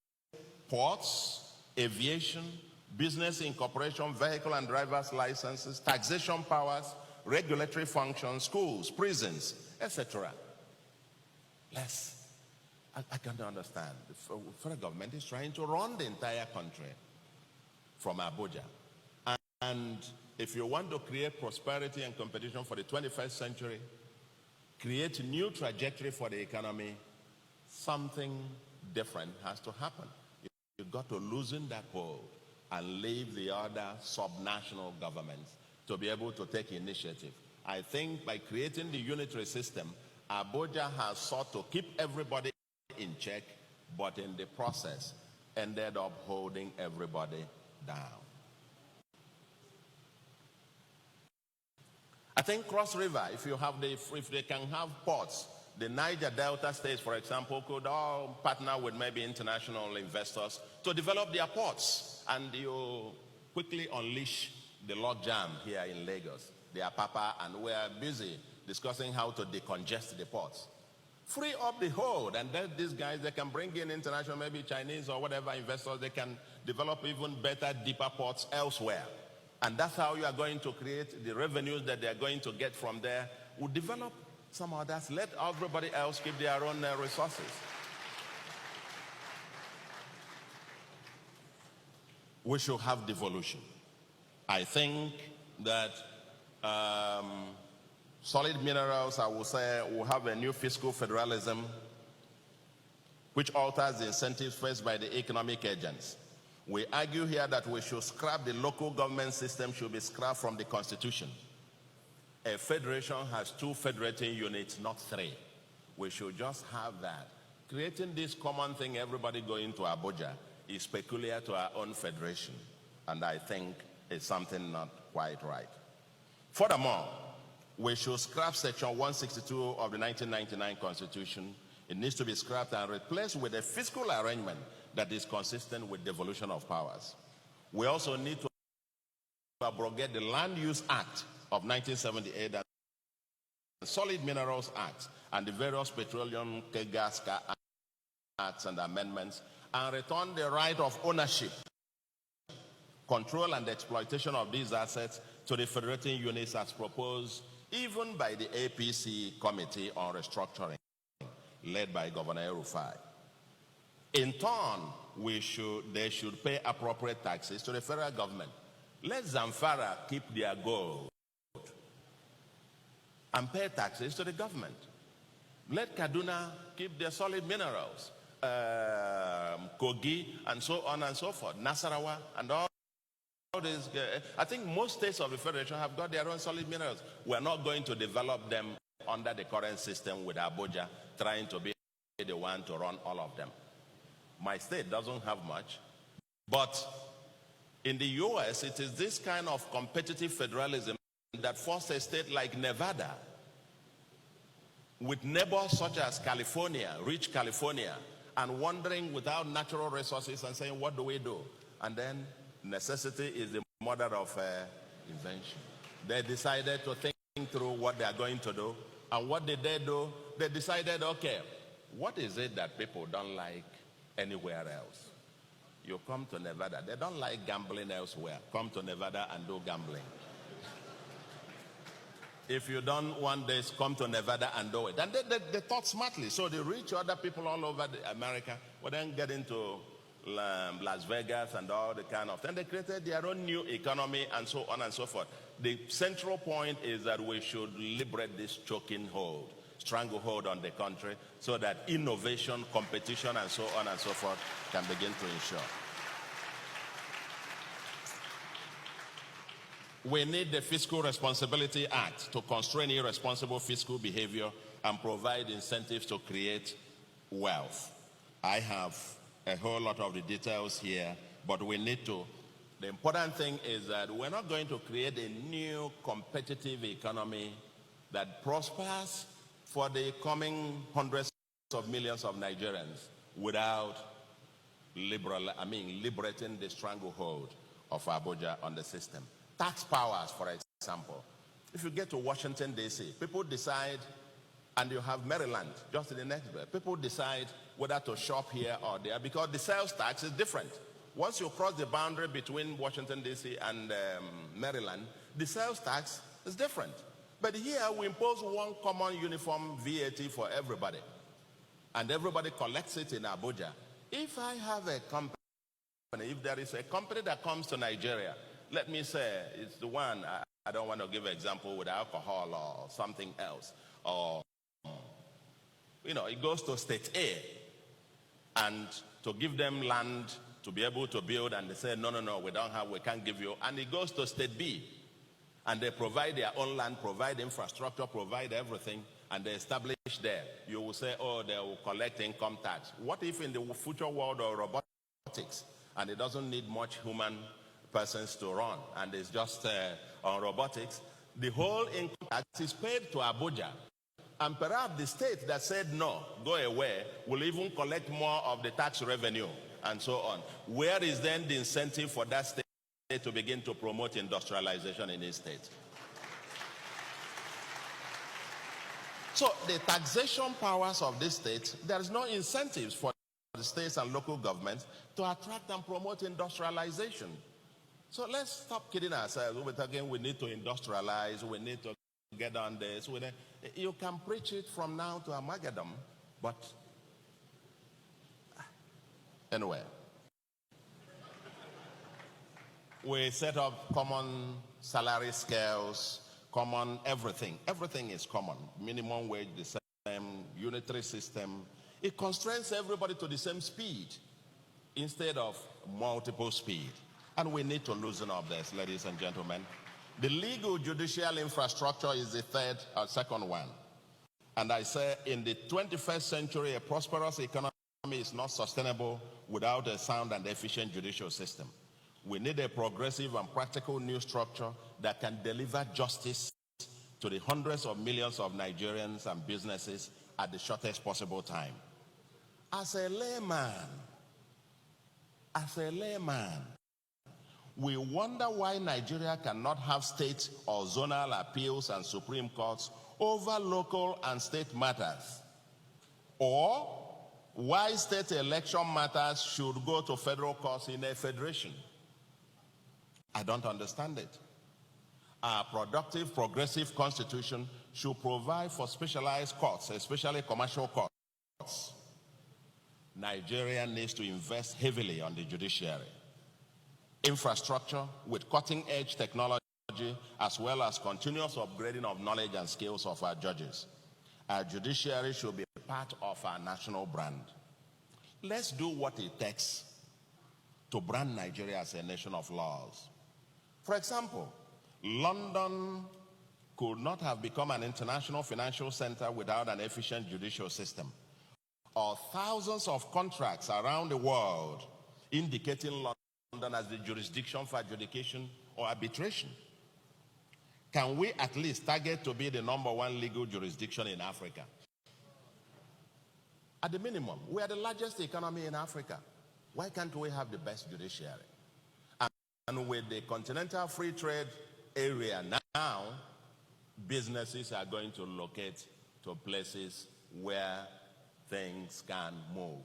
ports, aviation, business incorporation, vehicle and driver's licenses, taxation powers, regulatory functions, schools, prisons, etc. I can't understand. The federal government is trying to run the entire country from Abuja. And if you want to create prosperity and competition for the 21st century, create a new trajectory for the economy, something different has to happen. You've got to loosen that hold and leave the other subnational governments to be able to take initiative. I think by creating the unitary system, Abuja has sought to keep everybody in check, but in the process ended up holding everybody down. I think Cross River, if they can have ports, the Niger Delta states, for example, could all partner with maybe international investors to develop their ports, and you quickly unleash the logjam here in Lagos, the Apapa, and we are busy discussing how to decongest the ports. Free up the hold, and then these guys, they can bring in international, maybe Chinese or whatever investors, they can develop even better, deeper ports elsewhere. And that's how you are going to create the revenues that they are going to get from there. We'll develop some others, let everybody else keep their own resources. We should have devolution. I think that solid minerals, I will say, will have a new fiscal federalism which alters the incentives faced by the economic agents. We argue here that we should scrap the local government system, should be scrapped from the Constitution. A federation has 2 federating units, not 3. We should just have that. Creating this common thing, everybody going to Abuja, is peculiar to our own federation. And I think it's something not quite right. Furthermore, we should scrap Section 162 of the 1999 Constitution. It needs to be scrapped and replaced with a fiscal arrangement that is consistent with devolution of powers. We also need to abrogate the Land Use Act of 1978 and the Solid Minerals Act and the various petroleum, gas acts and amendments, and return the right of ownership, control and exploitation of these assets to the federating units as proposed even by the APC Committee on Restructuring, led by Governor El-Rufai. In turn, they should pay appropriate taxes to the federal government. Let Zamfara keep their gold and pay taxes to the government. Let Kaduna keep their solid minerals, Kogi, and so on and so forth, Nasarawa, and all these. I think most states of the federation have got their own solid minerals. We're not going to develop them under the current system with Abuja trying to be the one to run all of them. My state doesn't have much, but in the US, it is this kind of competitive federalism that forced a state like Nevada with neighbors such as California, rich California, and wandering without natural resources and saying, what do we do? And then necessity is the mother of invention. They decided to think through what they are going to do. And what did they do? They decided, okay, what is it that people don't like anywhere else? You come to Nevada. They don't like gambling elsewhere. Come to Nevada and do gambling. If you don't want this, come to Nevada and do it. And they thought smartly. So they reach other people all over America, but then get into Las Vegas and all the kind of thing. They created their own new economy and so on and so forth. The central point is that we should liberate this choking hold, stranglehold on the country, so that innovation, competition, and so on and so forth can begin to ensure. We need the Fiscal Responsibility Act to constrain irresponsible fiscal behavior and provide incentives to create wealth. I have a whole lot of the details here, but we need to. The important thing is that we're not going to create a new competitive economy that prospers for the coming hundreds of millions of Nigerians without liberating the stranglehold of Abuja on the system. Tax powers, for example. If you get to Washington, D.C., people decide, and you have Maryland, just in the next bit, people decide whether to shop here or there because the sales tax is different. Once you cross the boundary between Washington, D.C. and Maryland, the sales tax is different. But here we impose one common uniform VAT for everybody, and everybody collects it in Abuja. If I have a company, if there is a company that comes to Nigeria, let me say it's the one, I don't want to give an example with alcohol or something else, or, it goes to state A, and to give them land to be able to build, and they say, no, we can't give you, and it goes to state B, and they provide their own land, provide infrastructure, provide everything, and they establish there. You will say, oh, they will collect income tax. What if in the future world of robotics, and it doesn't need much human persons to run, and it's just on robotics, the whole income tax is paid to Abuja. And perhaps the state that said no, go away, will even collect more of the tax revenue and so on. Where is then the incentive for that state to begin to promote industrialization in its state? So the taxation powers of this state, there is no incentives for the states and local governments to attract and promote industrialization. So let's stop kidding ourselves. We're talking we need to industrialize, we need to get on this. You can preach it from now to Armageddon, but anyway. We set up common salary scales, common everything. Everything is common. Minimum wage, the same, unitary system. It constrains everybody to the same speed instead of multiple speed. And we need to loosen up this, ladies and gentlemen. The legal judicial infrastructure is the second one. And I say in the 21st century, a prosperous economy is not sustainable without a sound and efficient judicial system. We need a progressive and practical new structure that can deliver justice to the hundreds of millions of Nigerians and businesses at the shortest possible time. As a layman, we wonder why Nigeria cannot have state or zonal appeals and Supreme Courts over local and state matters, or why state election matters should go to federal courts in a federation. I don't understand it. Our productive, progressive constitution should provide for specialized courts, especially commercial courts. Nigeria needs to invest heavily on the judiciary. Infrastructure with cutting-edge technology, as well as continuous upgrading of knowledge and skills of our judges. Our judiciary should be part of our national brand. Let's do what it takes to brand Nigeria as a nation of laws. For example, London could not have become an international financial center without an efficient judicial system. Or thousands of contracts around the world indicating London as the jurisdiction for adjudication or arbitration. Can we at least target to be the #1 legal jurisdiction in Africa? At the minimum, we are the largest economy in Africa. Why can't we have the best judiciary? And with the continental free trade area now, businesses are going to locate to places where things can move.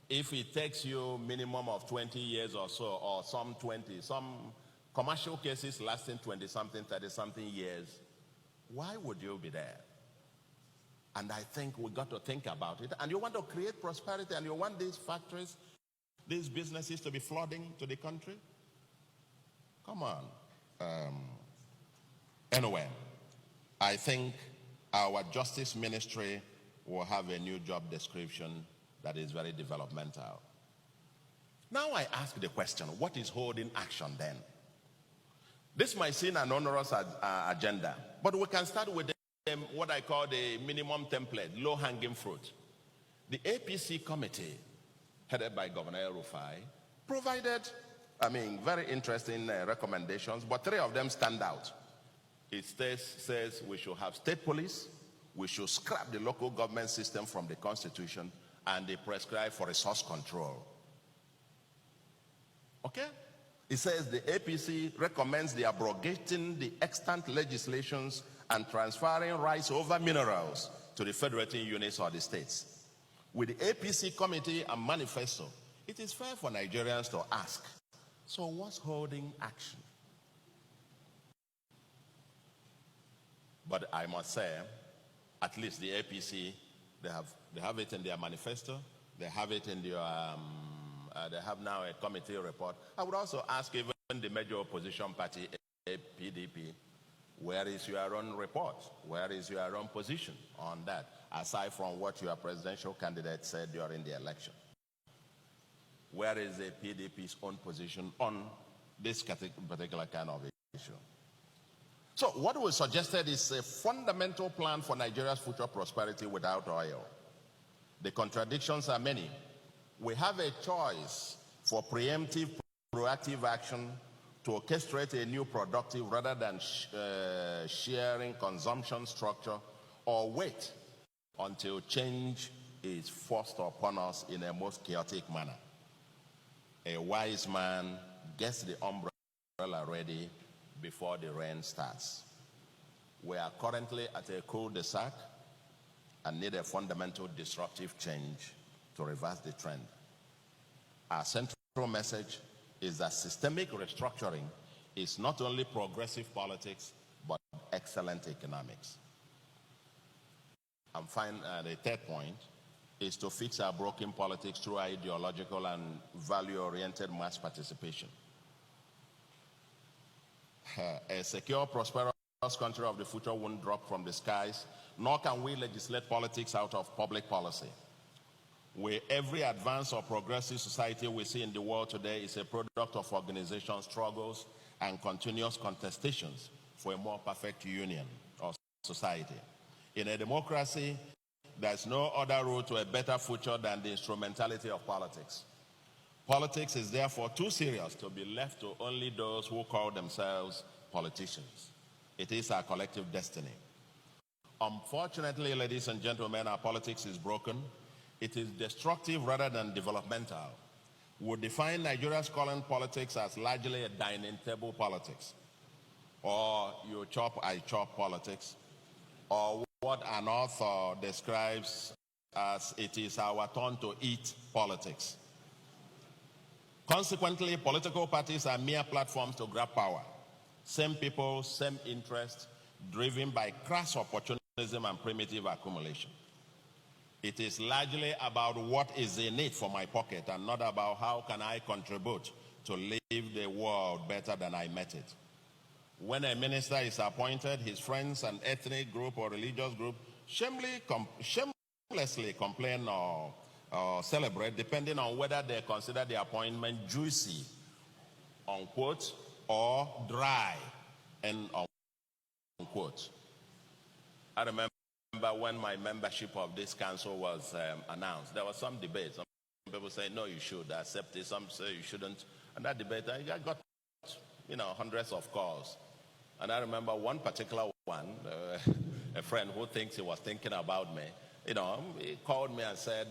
If it takes you minimum of 20 years or so, or some 20, some commercial cases lasting 20-something, 30-something years, why would you be there? And I think we got to think about it. And you want to create prosperity, and you want these factories, these businesses to be flooding to the country? Come on. Anyway, I think our justice ministry will have a new job description that is very developmental. Now I ask the question, what is holding action then? This might seem an onerous agenda, but we can start with what I call the minimum template, low-hanging fruit. The APC committee, headed by Governor El-Rufai, provided, very interesting recommendations, but 3 of them stand out. It says we should have state police, we should scrap the local government system from the Constitution, and they prescribe for resource control. Okay? It says the APC recommends the abrogating the extant legislations and transferring rights over minerals to the federating units or the states. With the APC committee and manifesto, it is fair for Nigerians to ask, so what's holding action? But I must say, at least the APC, they have it in their manifesto, they have it in their, they have now a committee report. I would also ask even the major opposition party, PDP, where is your own report? Where is your own position on that, aside from what your presidential candidate said during the election? Where is the PDP's own position on this particular kind of issue? So what we suggested is a fundamental plan for Nigeria's future prosperity without oil. The contradictions are many. We have a choice for preemptive, proactive action to orchestrate a new productive rather than sharing consumption structure, or wait until change is forced upon us in a most chaotic manner. A wise man gets the umbrella ready before the rain starts. We are currently at a cul-de-sac and need a fundamental disruptive change to reverse the trend. Our central message is that systemic restructuring is not only progressive politics, but excellent economics. And the third point is to fix our broken politics through ideological and value-oriented mass participation. A secure, prosperous country of the future won't drop from the skies, nor can we legislate politics out of public policy. Every advanced or progressive society we see in the world today is a product of organization struggles and continuous contestations for a more perfect union or society. In a democracy, there's no other route to a better future than the instrumentality of politics. Politics is therefore too serious to be left to only those who call themselves politicians. It is our collective destiny. Unfortunately, ladies and gentlemen, our politics is broken. It is destructive rather than developmental. We define Nigeria's current politics as largely a dining table politics, or you chop, I chop politics, or what an author describes as it is our turn to eat politics. Consequently, political parties are mere platforms to grab power. Same people, same interests, driven by crass opportunism and primitive accumulation. It is largely about what is in it for my pocket and not about how can I contribute to leave the world better than I met it. When a minister is appointed, his friends and ethnic group or religious group shamelessly complain or celebrate, depending on whether they consider the appointment juicy, unquote, or dry, end unquote. I remember when my membership of this council was announced, there was some debate. Some people say, no, you should accept it. Some say you shouldn't. And that debate, I got, hundreds of calls. And I remember one particular one, a friend who thinks he was thinking about me, he called me and said,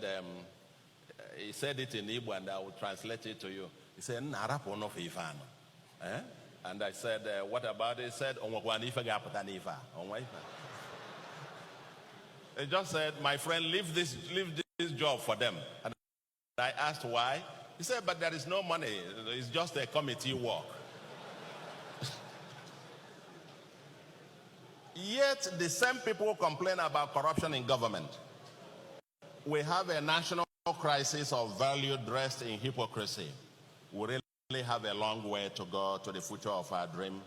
he said it in Igbo and I will translate it to you. He said, "Narapo no fifano." And I said, "What about it?" He said, he just said, "My friend, leave this job for them." And I asked why. He said, "But there is no money. It's just a committee work." Yet the same people complain about corruption in government. We have a national crisis of value dressed in hypocrisy. We really have a long way to go to the future of our dream,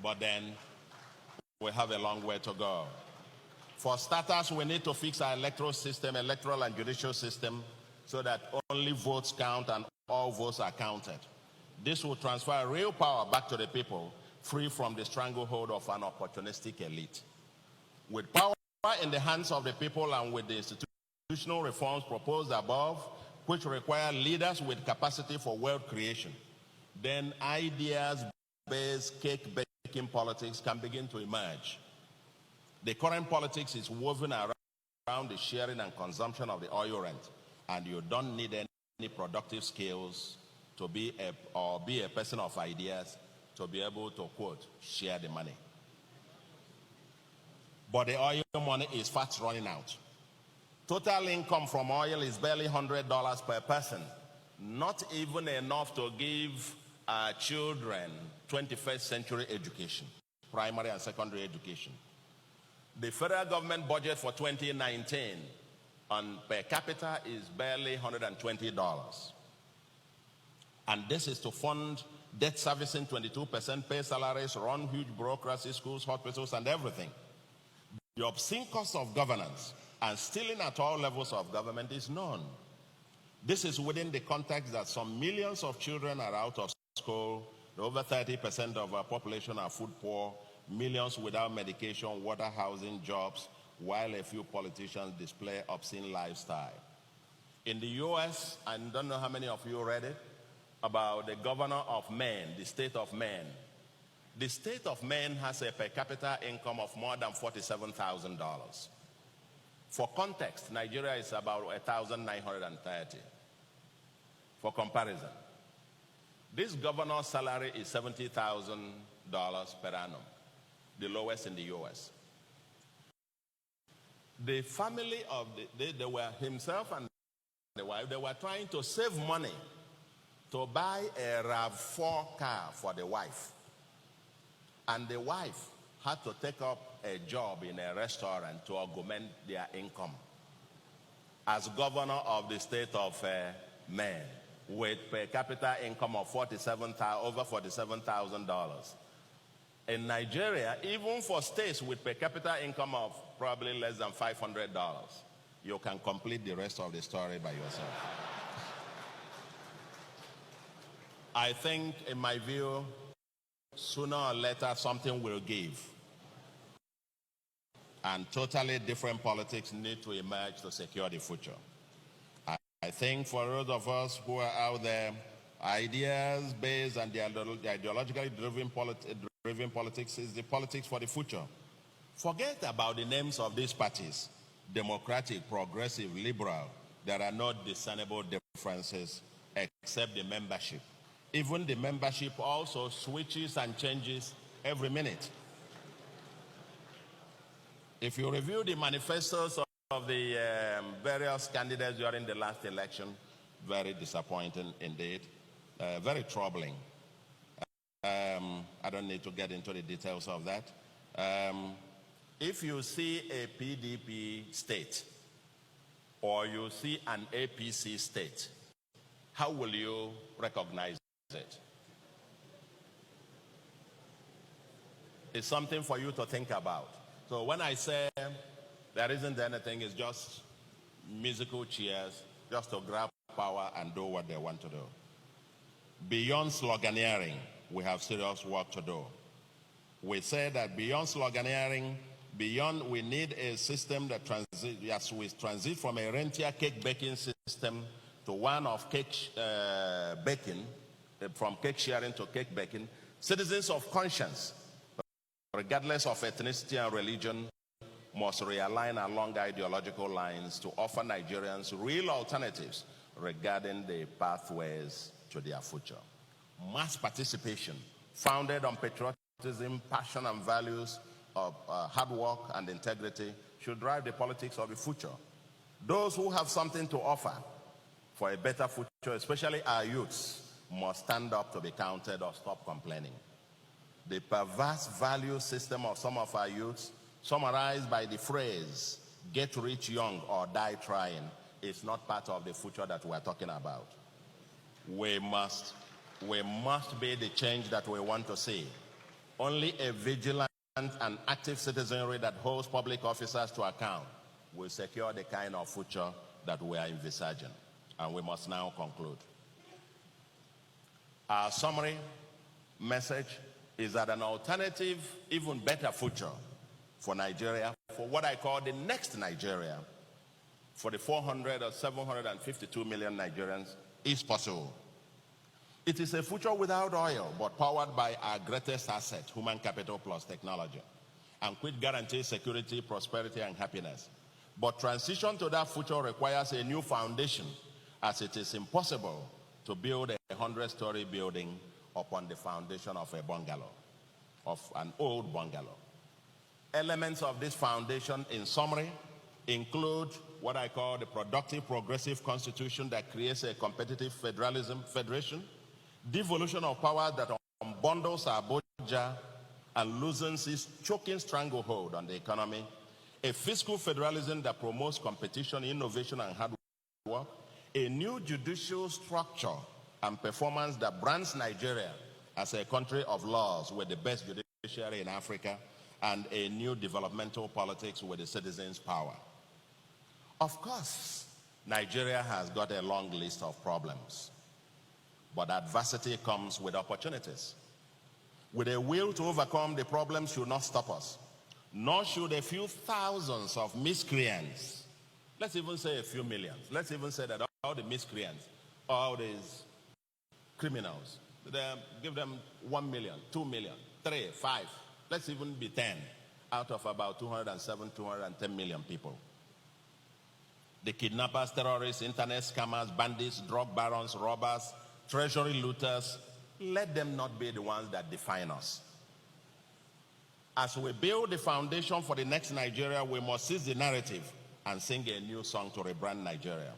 but then we have a long way to go. For starters, we need to fix our electoral and judicial system so that only votes count and all votes are counted. This will transfer real power back to the people, free from the stranglehold of an opportunistic elite. With power in the hands of the people and with the institutional reforms proposed above, which require leaders with capacity for wealth creation, then ideas-based cake-baking politics can begin to emerge. The current politics is woven around the sharing and consumption of the oil rent, and you don't need any productive skills to be a person of ideas to be able to, quote, share the money. But the oil money is fast running out. Total income from oil is barely $100 per person, not even enough to give our children 21st century education, primary and secondary education. The federal government budget for 2019 on per capita is barely $120. And this is to fund debt servicing, 22% pay salaries, run huge bureaucracy, schools, hospitals, and everything. The obscene cost of governance and stealing at all levels of government is known. This is within the context that some millions of children are out of school, over 30% of our population are food poor, millions without medication, water, housing, jobs, while a few politicians display obscene lifestyle. In the US, I don't know how many of you read it, about the governor of Maine, the state of Maine. The state of Maine has a per capita income of more than $47,000. For context, Nigeria is about 1,930. For comparison, this governor's salary is $70,000 per annum, the lowest in the US. The family of they were himself and the wife, they were trying to save money to buy a RAV4 car for the wife. And the wife had to take up a job in a restaurant to augment their income as governor of the state of Maine, with per capita income of over $47,000. In Nigeria, even for states with per capita income of probably less than $500, you can complete the rest of the story by yourself. I think, in my view, sooner or later something will give. And totally different politics need to emerge to secure the future. I think for those of us who are out there, ideas-based and the ideologically driven politics is the politics for the future. Forget about the names of these parties, democratic, progressive, liberal. There are no discernible differences except the membership. Even the membership also switches and changes every minute. If you review the manifestos of the various candidates during the last election, very disappointing indeed, very troubling. I don't need to get into the details of that. If you see a PDP state or you see an APC state, how will you recognize it? It's something for you to think about. So when I say there isn't anything, it's just musical chairs, just to grab power and do what they want to do. Beyond sloganeering, we have serious work to do. We say that beyond sloganeering, we need a system that transit from a rentier cake baking system to one of cake baking, from cake sharing to cake baking. Citizens of conscience, regardless of ethnicity and religion, must realign along ideological lines to offer Nigerians real alternatives regarding the pathways to their future. Mass participation, founded on patriotism, passion, and values of hard work and integrity, should drive the politics of the future. Those who have something to offer for a better future, especially our youths, must stand up to be counted or stop complaining. The perverse value system of some of our youths, summarized by the phrase, get rich young or die trying, is not part of the future that we're talking about. We must be the change that we want to see. Only a vigilant and active citizenry that holds public officers to account will secure the kind of future that we are envisaging. And we must now conclude. Our summary message is that an alternative, even better future for Nigeria, for what I call the next Nigeria, for the 400 or 752 million Nigerians, is possible. It is a future without oil, but powered by our greatest asset, human capital plus technology, and which guarantees security, prosperity, and happiness. But transition to that future requires a new foundation, as it is impossible to build a 100-story building upon the foundation of a bungalow, of an old bungalow. Elements of this foundation, in summary, include what I call the productive progressive constitution that creates a competitive federation, devolution of power that unbundles our Abuja and loosens its choking stranglehold on the economy, a fiscal federalism that promotes competition, innovation, and hard work, a new judicial structure and performance that brands Nigeria as a country of laws with the best judiciary in Africa, and a new developmental politics with the citizens' power. Of course, Nigeria has got a long list of problems, but adversity comes with opportunities. With a will to overcome, the problems should not stop us, nor should a few thousands of miscreants, let's even say a few millions, let's even say that all the miscreants, all these criminals, give them 1 million, 2 million, 3, 5, let's even be 10 out of about 207, 210 million people. The kidnappers, terrorists, internet scammers, bandits, drug barons, robbers, treasury looters, let them not be the ones that define us. As we build the foundation for the next Nigeria, we must seize the narrative and sing a new song to rebrand Nigeria.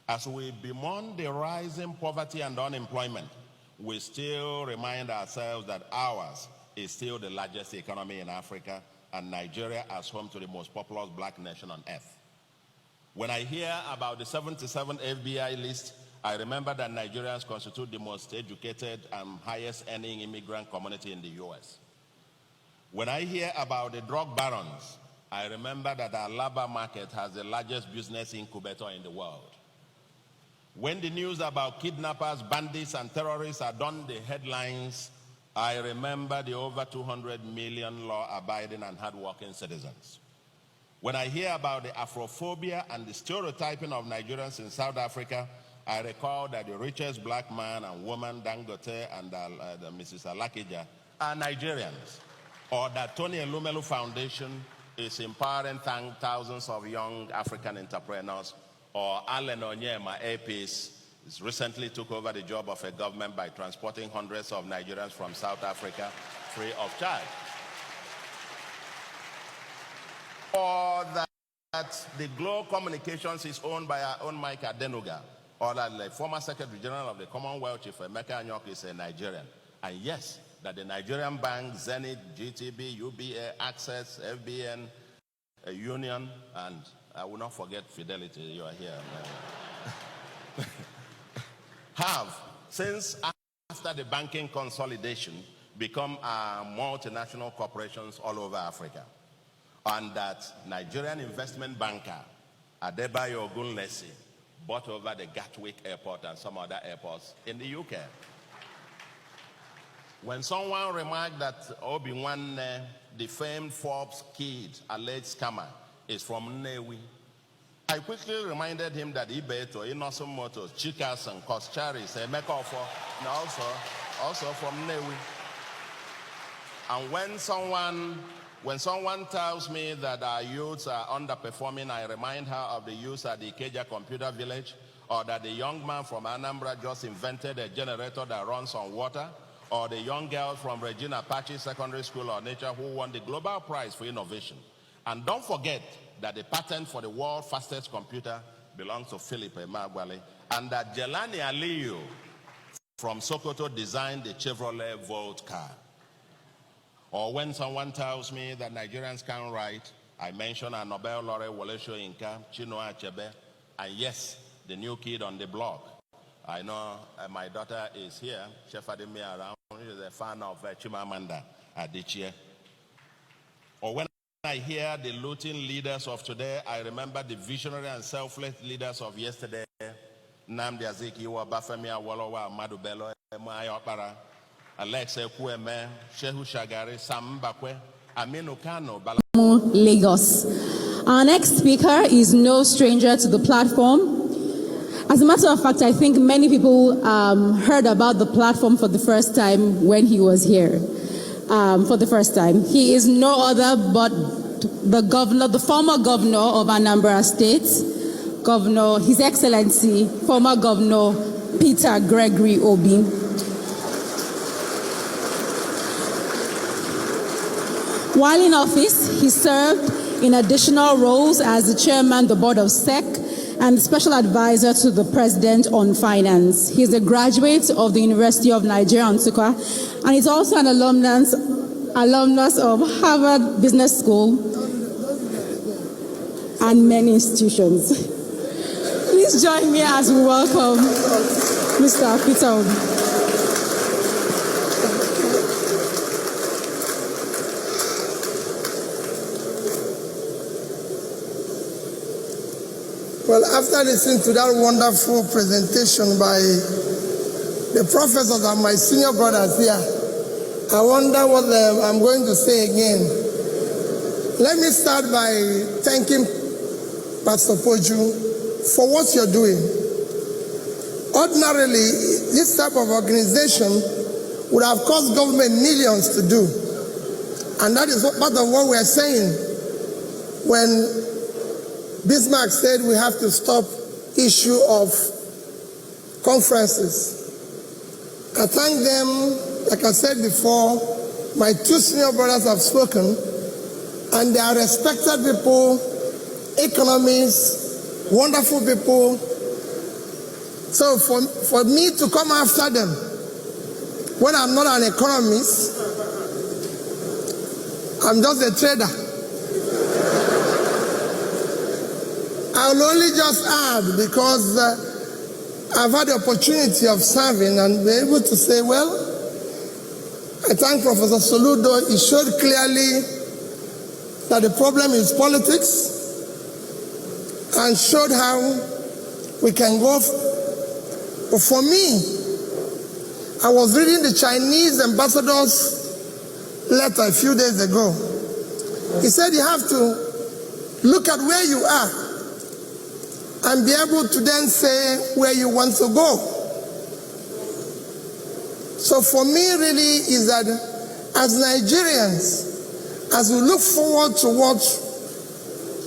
As we bemoan the rising poverty and unemployment, we still remind ourselves that ours is still the largest economy in Africa, and Nigeria as home to the most populous black nation on earth. When I hear about the 77 FBI list, I remember that Nigerians constitute the most educated and highest earning immigrant community in the US. When I hear about the drug barons, I remember that our labor market has the largest business incubator in the world. When the news about kidnappers, bandits, and terrorists are done the headlines, I remember the over 200 million law-abiding and hard-working citizens. When I hear about the Afrophobia and the stereotyping of Nigerians in South Africa, I recall that the richest black man and woman, Dangote and Mrs. Alakija, are Nigerians. Or that Tony Elumelu Foundation is empowering thousands of young African entrepreneurs. Or Allen Onyema, APs, recently took over the job of a government by transporting hundreds of Nigerians from South Africa free of charge. Or that the Glow Communications is owned by our own Mike Adenuga, or that the former Secretary General of the Commonwealth, Chief Emeka Anyok, is a Nigerian. And yes, that the Nigerian bank, Zenith, GTB, UBA, Access, FBN, Union, and I will not forget Fidelity, you are here. Have, since after the banking consolidation, become multinational corporations all over Africa. And that Nigerian investment banker, Adebayo Ogunlesi, bought over the Gatwick Airport and some other airports in the UK. When someone remarked that Obi-Wan, the famed Forbes kid, alleged scammer, is from Nnewi, I quickly reminded him that Ibeto, Innocent Motors, Chikas, and Koscharis, Emeka Ofo, and also from Nnewi. And when someone When someone tells me that our youths are underperforming, I remind her of the youths at the Ikeja Computer Village, or that the young man from Anambra just invented a generator that runs on water, or the young girl from Regina Apache Secondary School or Nature who won the Global Prize for Innovation. And don't forget that the patent for the world's fastest computer belongs to Philip Emeagwali, and that Jelani Aliyu from Sokoto designed the Chevrolet Volt car. Or when someone tells me that Nigerians can't write, I mention a Nobel laureate Wole Soyinka, Chinua Achebe, and yes, the new kid on the block. I know my daughter is here, Chef Ademi around, she's a fan of Chimamanda Adichie. Or when I hear the looting leaders of today, I remember the visionary and selfless leaders of yesterday, Nnamdi Azikiwe, Bafemi Awolowo, Ahmadu Bello, Emma Okpara, Alex Ekwueme, Shehu Shagari, Sam Mbakwe, Aminu Kano, Lagos. Our next speaker is no stranger to the platform. As a matter of fact, I think many people heard about the platform for the first time when he was here. For the first time. He is no other but the former governor of Anambra State, His Excellency, former Governor Peter Gregory Obi. While in office, he served in additional roles as the chairman of the board of SEC and special advisor to the president on finance. He is a graduate of the University of Nigeria, Nsukka, and he's also an alumnus of Harvard Business School and many institutions. Please join me as we welcome Mr. Peter Obi. Well, after listening to that wonderful presentation by the professors and my senior brothers here, I wonder what I'm going to say again. Let me start by thanking Pastor Poju for what you're doing. Ordinarily, this type of organization would have cost government millions to do. And that is part of what we're saying when Bismarck said we have to stop issue of conferences. I thank them, like I said before, my two senior brothers have spoken, and they are respected people, economists, wonderful people. So for me to come after them, when I'm not an economist, I'm just a trader. I'll only just add, because I've had the opportunity of serving and be able to say, well, I thank Professor Soludo. He showed clearly that the problem is politics and showed how we can go. But for me, I was reading the Chinese ambassador's letter a few days ago. He said you have to look at where you are and be able to then say where you want to go. So for me really is that as Nigerians, as we look forward to what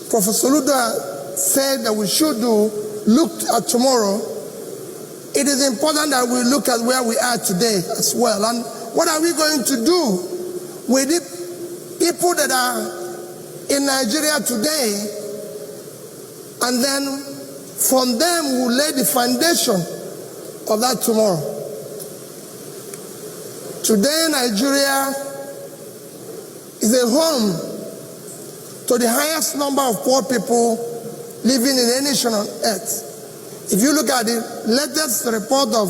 Professor Soludo said that we should do, look at tomorrow, it is important that we look at where we are today as well. And what are we going to do with the people that are in Nigeria today, and then from them we'll lay the foundation of that tomorrow. Today, Nigeria is a home to the highest number of poor people living in any nation on earth. If you look at the latest report of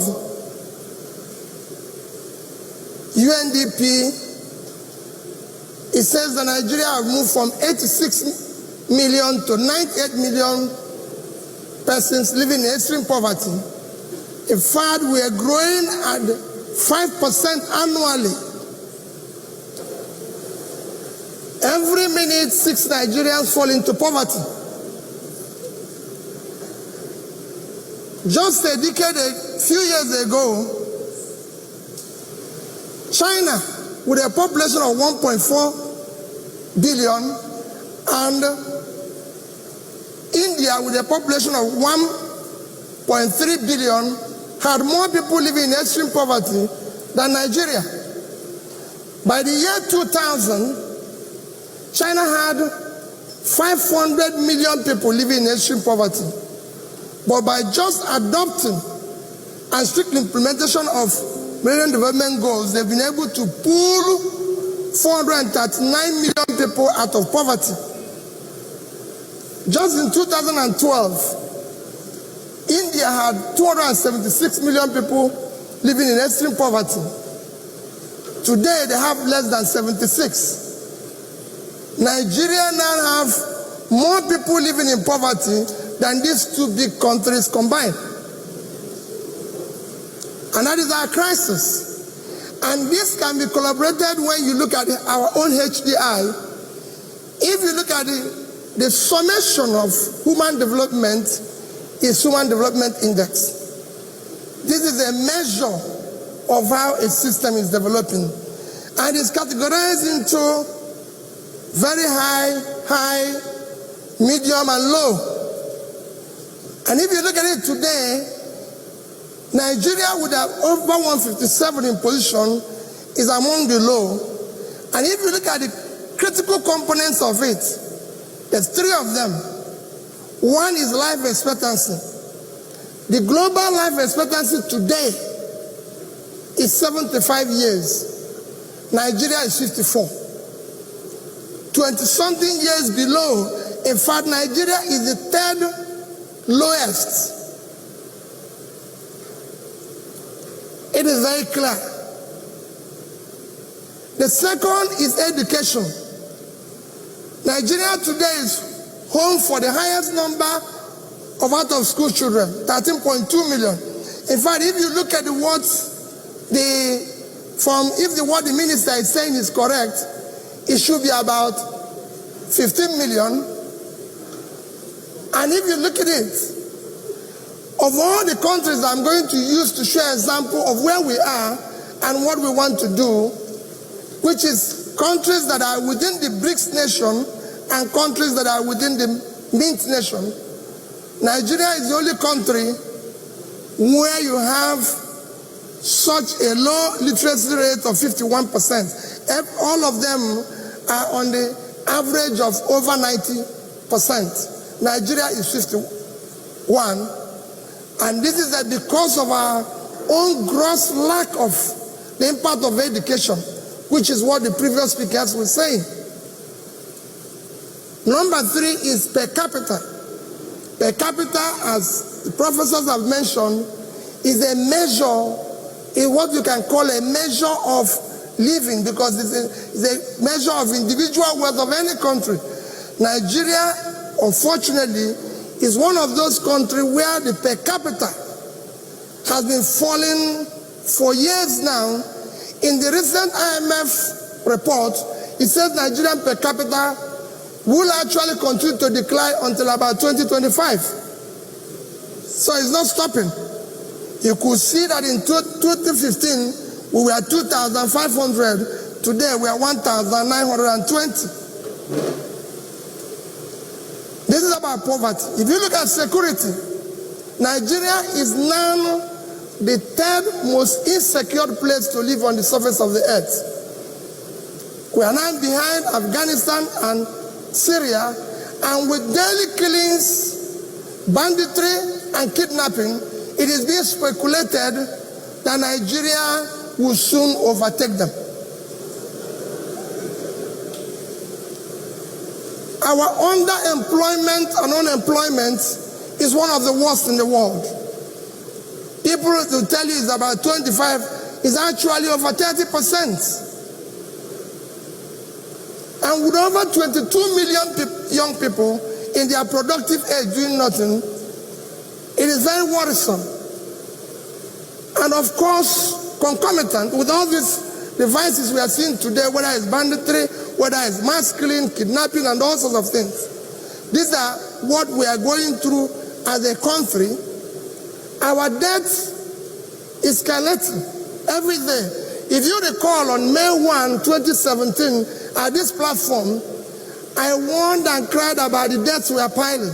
UNDP, it says that Nigeria have moved from 86 million to 98 million persons living in extreme poverty. In fact, we are growing at 5% annually. Every minute, 6 Nigerians fall into poverty. Just a decade, a few years ago, China, with a population of 1.4 billion, and India, with a population of 1.3 billion, had more people living in extreme poverty than Nigeria. By the year 2000, China had 500 million people living in extreme poverty. But by just adopting and strict implementation of Millennium Development Goals, they've been able to pull 439 million people out of poverty. Just in 2012, India had 276 million people living in extreme poverty. Today, they have less than 76. Nigeria now have more people living in poverty than these two big countries combined. And that is our crisis. And this can be collaborated when you look at our own HDI. If you look at the summation of human development is Human Development Index. This is a measure of how a system is developing. And it's categorized into very high, medium, and low. And if you look at it today, Nigeria would have over 157 in position, is among the low. And if you look at the critical components of it, there's three of them. One is life expectancy. The global life expectancy today is 75 years. Nigeria is 54. 20-something years below. In fact, Nigeria is the third lowest. It is very clear. The second is education. Nigeria today is home for the highest number of out-of-school children, 13.2 million. In fact, if you look at what the minister is saying is correct, it should be about 15 million. And if you look at it, of all the countries I'm going to use to show an example of where we are and what we want to do, which is countries that are within the BRICS nation and countries that are within the Mint nation, Nigeria is the only country where you have such a low literacy rate of 51%. All of them are on the average of over 90%. Nigeria is 51. And this is because of our own gross lack of the impact of education, which is what the previous speakers were saying. Number three is per capita. Per capita, as the professors have mentioned, is a measure, is what you can call a measure of living, because it's a measure of individual wealth of any country. Nigeria, unfortunately, is one of those countries where the per capita has been falling for years now. In the recent IMF report, it says Nigerian per capita will actually continue to decline until about 2025. So it's not stopping. You could see that in 2015, we were 2,500. Today, we are 1,920. This is about poverty. If you look at security, Nigeria is now the third most insecure place to live on the surface of the earth. We are now behind Afghanistan and Syria, and with daily killings, banditry, and kidnapping, it is being speculated that Nigeria will soon overtake them. Our underemployment and unemployment is one of the worst in the world. People will tell you it's about 25, it's actually over 30%. And with over 22 million young people in their productive age doing nothing, it is very worrisome. And of course, concomitant with all these devices we are seeing today, whether it's banditry, whether it's mass killing, kidnapping, and all sorts of things. These are what we are going through as a country. Our debt is escalating every day. If you recall, on May 1, 2017, at this platform, I warned and cried about the debts we are piling.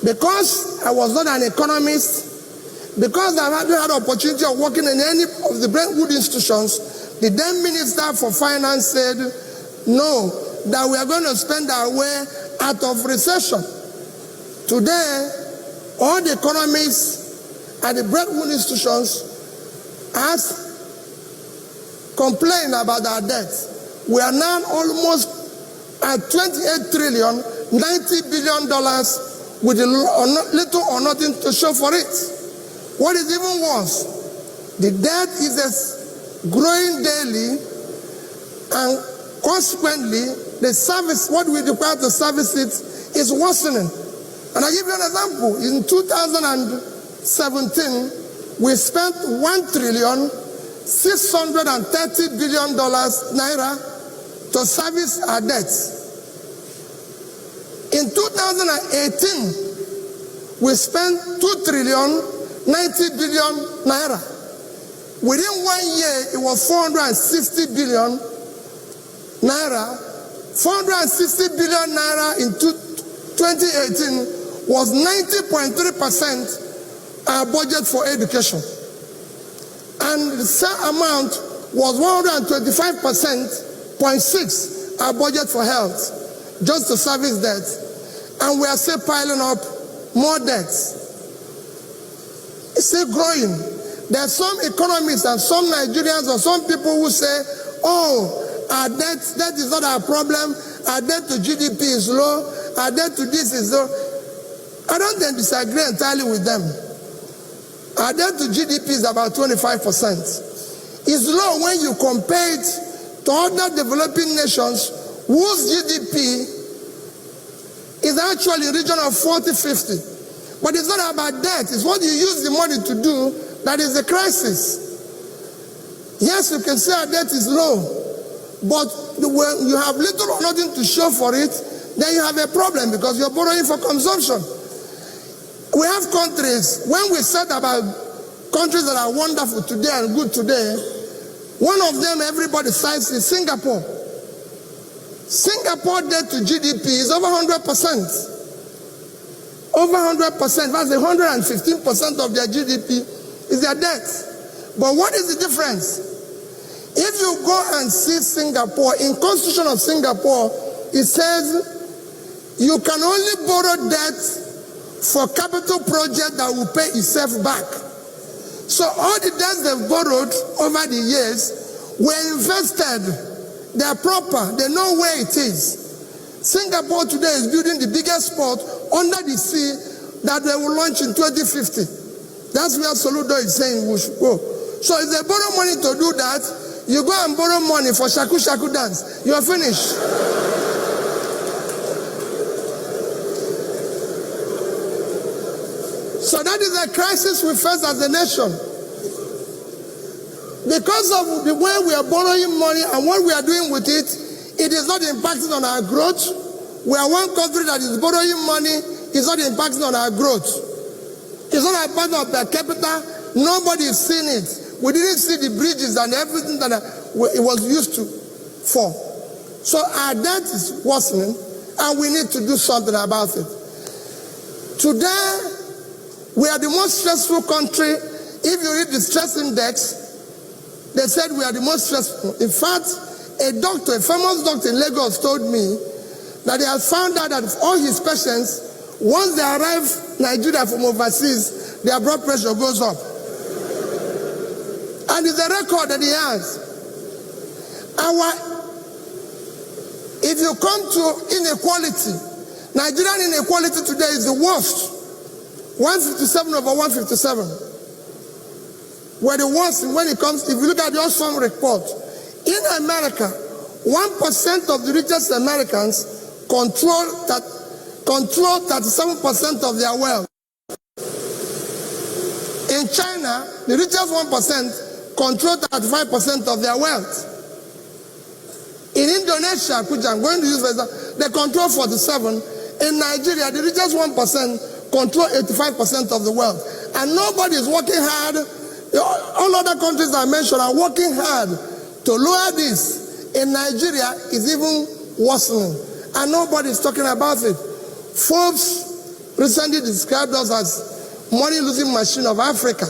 Because I was not an economist, because I hadn't had the opportunity of working in any of the Brentwood institutions, the then Minister for Finance said, no, that we are going to spend our way out of recession. Today, all the economists at the Brentwood institutions complain about our debt. We are now almost at $28 trillion, $90 billion with little or nothing to show for it. What is even worse, the debt is growing daily, and consequently, the service, what we require to service it, is worsening. And I'll give you an example. In 2017, we spent $1,630 billion naira to service our debts. In 2018, we spent $2,090 billion naira. Within 1 year, it was 460 billion naira. 460 billion naira in 2018 was 90.3% our budget for education. And the same amount was 125.6% our budget for health, just to service debt. And we are still piling up more debts. It's still growing. There are some economists and some Nigerians or some people who say, oh, our debt is not our problem, our debt to GDP is low, our debt to this is low. I don't then disagree entirely with them. Our debt to GDP is about 25%. It's low when you compare it to other developing nations whose GDP is actually in the region of 40-50. But it's not about debt, it's what you use the money to do that is the crisis. Yes, you can say our debt is low, but when you have little or nothing to show for it, then you have a problem because you're borrowing for consumption. We have countries, when we said about countries that are wonderful today and good today, one of them everybody cites is Singapore. Singapore debt to GDP is over 100%. Over 100%, that's 115% of their GDP is their debt. But what is the difference? If you go and see Singapore, in Constitution of Singapore, it says you can only borrow debt for capital project that will pay itself back. So all the debts they've borrowed over the years were invested. They are proper. They know where it is. Singapore today is building the biggest port under the sea that they will launch in 2050. That's where Soludo is saying we should go. So if they borrow money to do that, you go and borrow money for shaku shaku dance. You are finished. So that is a crisis we face as a nation. Because of the way we are borrowing money and what we are doing with it, it is not impacting on our growth. We are one country that is borrowing money, it's not impacting on our growth. It's not impacting on per capita. Nobody is seeing it. We didn't see the bridges and everything that it was used to for. So our debt is worsening and we need to do something about it. Today, we are the most stressful country. If you read the stress index, they said we are the most stressful. In fact, a famous doctor in Lagos told me that he has found out that all his patients, once they arrive Nigeria from overseas, their blood pressure goes up. And it's a record that he has. If you come to inequality, Nigerian inequality today is the worst. 157 over 157. We're the worst when it comes, if you look at the Oxfam report, in America, 1% of the richest Americans control 37% of their wealth. In China, the richest 1% control 35% of their wealth. In Indonesia, which I'm going to use for example, they control 47%. In Nigeria, the richest 1% control 85% of the wealth. And nobody is working hard. All other countries I mentioned are working hard to lower this. In Nigeria, it's even worsening. and nobody's talking about it. Forbes recently described us as money-losing machine of Africa.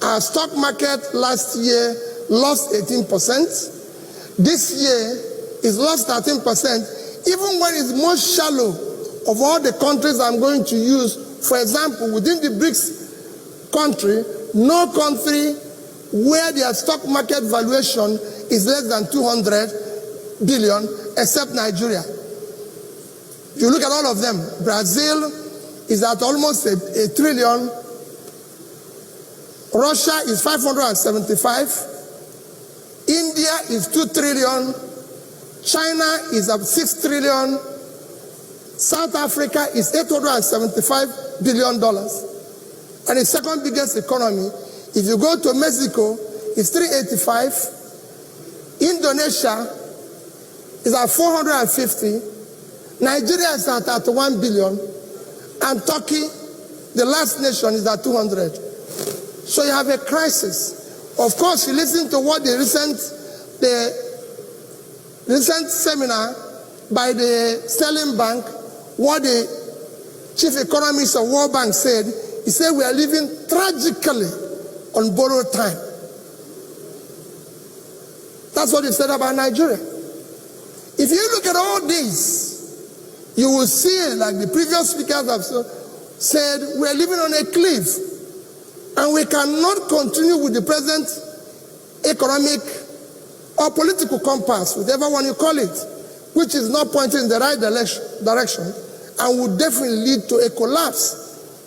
Our stock market last year lost 18%. This year is lost 13%, even when it's most shallow of all the countries I'm going to use. For example, within the BRICS country, no country where their stock market valuation is less than 200 billion, except Nigeria. If you look at all of them, Brazil is at almost a trillion. Russia is 575. India is 2 trillion. China is at 6 trillion. South Africa is $875 billion. And the second biggest economy. If you go to Mexico, it's 385. Indonesia is at 450. Nigeria is at 1 billion. And Turkey, the last nation, is at 200. So you have a crisis. Of course, you listen to what the recent seminar by the Sterling Bank, what the chief economist of World Bank said. He said we are living tragically on borrowed time. That's what he said about Nigeria. If you look at all this, you will see, like the previous speakers have said, we are living on a cliff. And we cannot continue with the present economic or political compass, whatever one you call it, which is not pointing in the right direction and would definitely lead to a collapse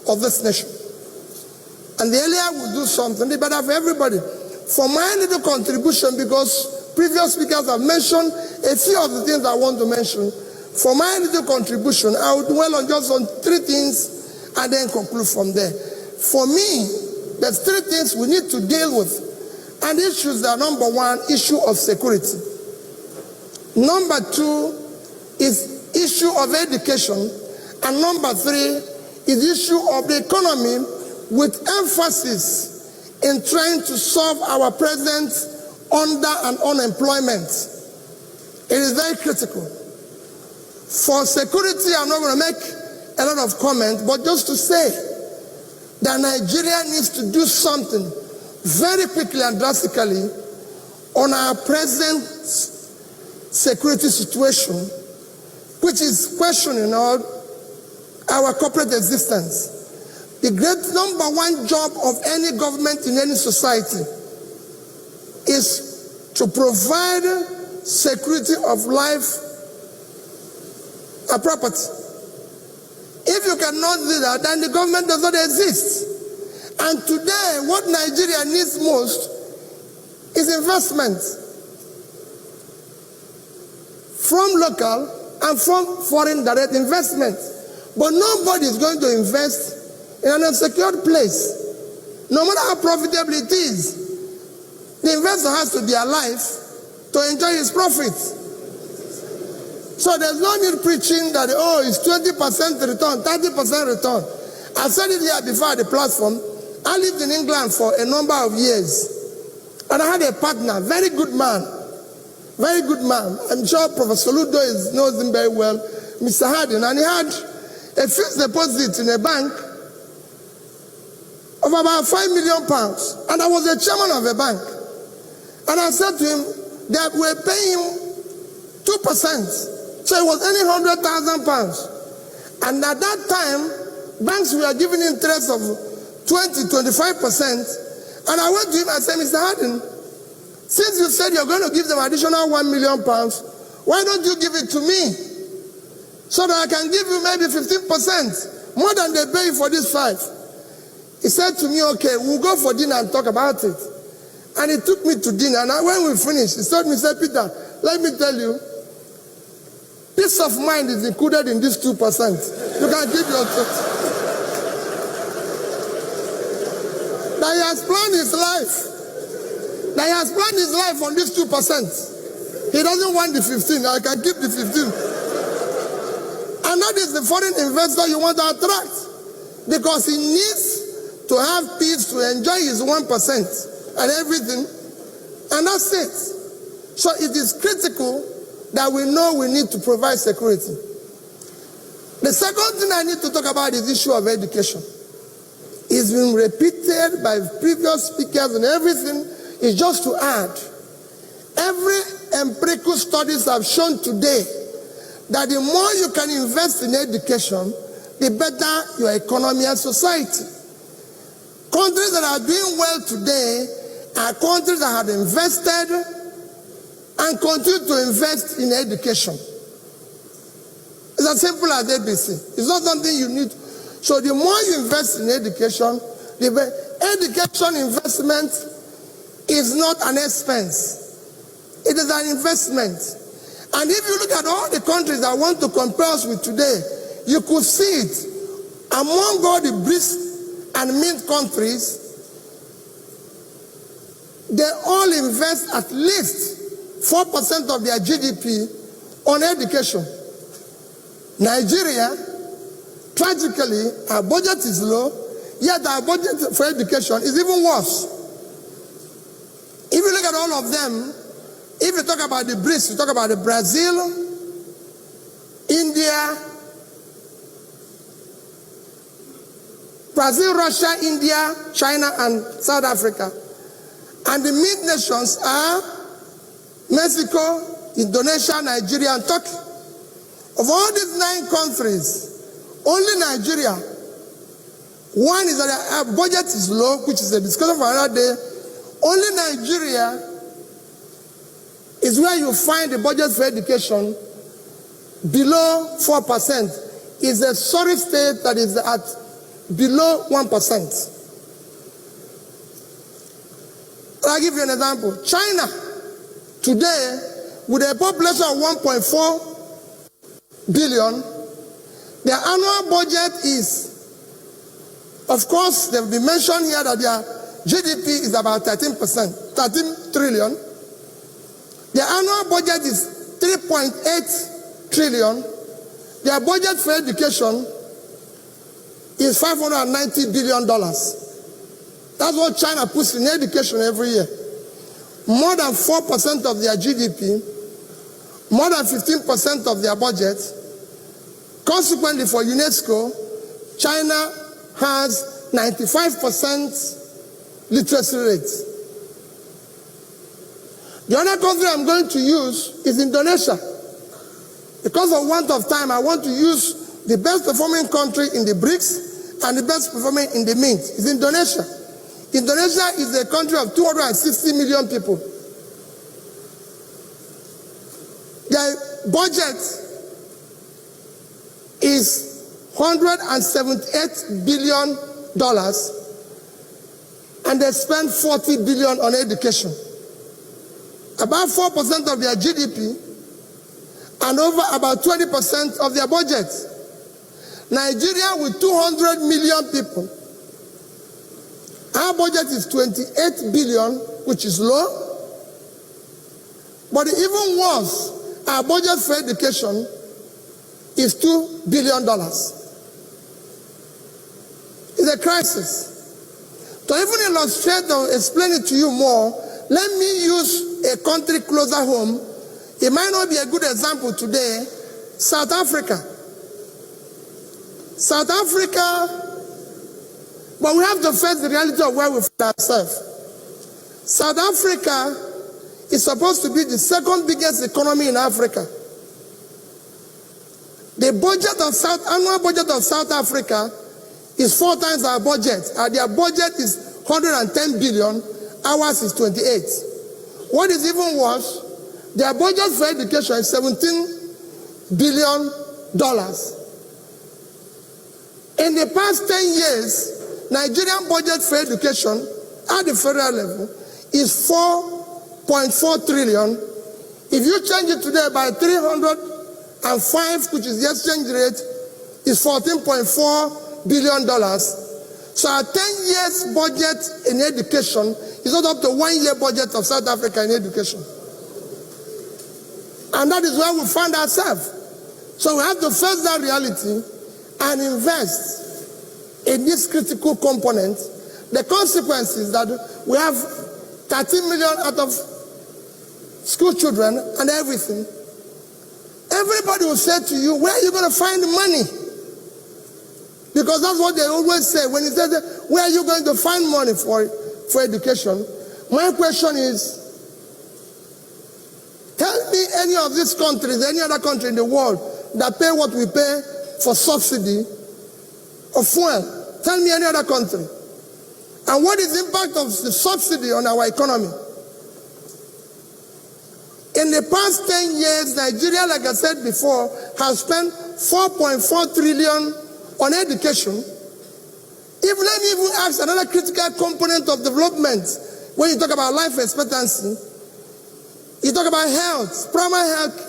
of this nation. And the earlier we do something, the better for everybody. For my little contribution, because previous speakers have mentioned a few of the things I want to mention, for my little contribution, I will dwell on just on 3 things and then conclude from there. For me, there's 3 things we need to deal with. And issues are: number 1, issue of security. Number 2 is issue of education. And number 3 is issue of the economy, with emphasis in trying to solve our present under and unemployment. It is very critical. For security, I'm not going to make a lot of comment, but just to say that Nigeria needs to do something very quickly and drastically on our present security situation, which is questioning our corporate existence. The great number 1 job of any government in any society is to provide security of life and property. If you cannot do that, then the government does not exist. And today, what Nigeria needs most is investment from local and from foreign direct investment. But nobody is going to invest in an unsecured place, no matter how profitable it is. The investor has to be alive to enjoy his profits. So there's no need preaching that, oh, it's 20% return, 30% return. I said it here before at the platform. I lived in England for a number of years. And I had a partner, very good man. Very good man. I'm sure Prof. Soludo knows him very well, Mr. Hardin. And he had a fixed deposit in a bank of about £5 million. And I was the chairman of a bank. And I said to him that we're paying him 2%. So it was only £100,000. And at that time, banks were giving interest of 20-25%. And I went to him and said, Mr. Hardin, since you said you're going to give them additional £1 million, why don't you give it to me? So that I can give you maybe 15%, more than they pay for this 5. He said to me, okay, we'll go for dinner and talk about it. And he took me to dinner. And when we finished, he told me, he said, Peter, let me tell you, peace of mind is included in this 2%. You can give your thoughts. That he has planned his life. That he has planned his life on this 2%. He doesn't want the 15. I can keep the 15. And that is the foreign investor you want to attract. Because he needs to have peace to enjoy his 1% and everything. And that's it. So it is critical that we know we need to provide security. The second thing I need to talk about is the issue of education. It's been repeated by previous speakers and everything. Is just to add, every empirical studies have shown today that the more you can invest in education, the better your economy and society. Countries that are doing well today are countries that have invested and continue to invest in education. It's as simple as ABC. It's not something you need. So the more you invest in education, the education investment is not an expense. It is an investment. And if you look at all the countries that want to compare us with today, you could see it. Among all the BRICS and MINT countries, they all invest at least 4% of their GDP on education. Nigeria, tragically, our budget is low, yet our budget for education is even worse. If you look at all of them, if you talk about the BRICS, you talk about the Brazil, India, Russia, India, China, and South Africa. And the MINT nations are Mexico, Indonesia, Nigeria, and Turkey. Of all these 9 countries, only Nigeria, one is that our budget is low, which is a discussion for another day. Only Nigeria is where you find the budget for education below 4%. It's a sorry state that is at below 1%. I'll give you an example. China, today, with a population of 1.4 billion, their annual budget is, of course, they've been mentioned here that their GDP is about 13%, 13 trillion. Their annual budget is 3.8 trillion. Their budget for education is $590 billion. That's what China puts in education every year. More than 4% of their GDP, more than 15% of their budget. Consequently, for UNESCO, China has 95% literacy rate. The other country I'm going to use is Indonesia. Because of want of time, I want to use the best performing country in the BRICS and the best performing in the MINT. It's Indonesia. Indonesia is a country of 260 million people. Their budget is $178 billion, and they spend $40 billion on education. About 4% of their GDP and over about 20% of their budget. Nigeria, with 200 million people, our budget is 28 billion, which is low. But even worse, our budget for education is $2 billion. It's a crisis. To even illustrate or explain it to you more, let me use a country closer home. It might not be a good example today. South Africa. South Africa, but we have to face the reality of where we find ourselves. South Africa is supposed to be the second biggest economy in Africa. The annual budget of South Africa is 4 times our budget. Their budget is 110 billion, ours is 28. What is even worse, their budget for education is $17 billion. In the past 10 years, Nigerian budget for education at the federal level is 4.4 trillion. If you change it today by 305, which is the exchange rate, is $14.4 billion. So our 10 years budget in education is not up to 1 year budget of South Africa in education. And that is where we find ourselves. So we have to face that reality and invest in this critical component. The consequence is that we have 13 million out of school children and everything. everybody will say to you, where are you going to find the money? Because that's what they always say. When you say, where are you going to find money for education? My question is, tell me any of these countries, any other country in the world that pay what we pay for subsidy of fuel. Tell me any other country. And what is the impact of the subsidy on our economy? In the past 10 years, Nigeria, like I said before, has spent 4.4 trillion on education. Let me even ask another critical component of development. When you talk about life expectancy, you talk about health, primary health.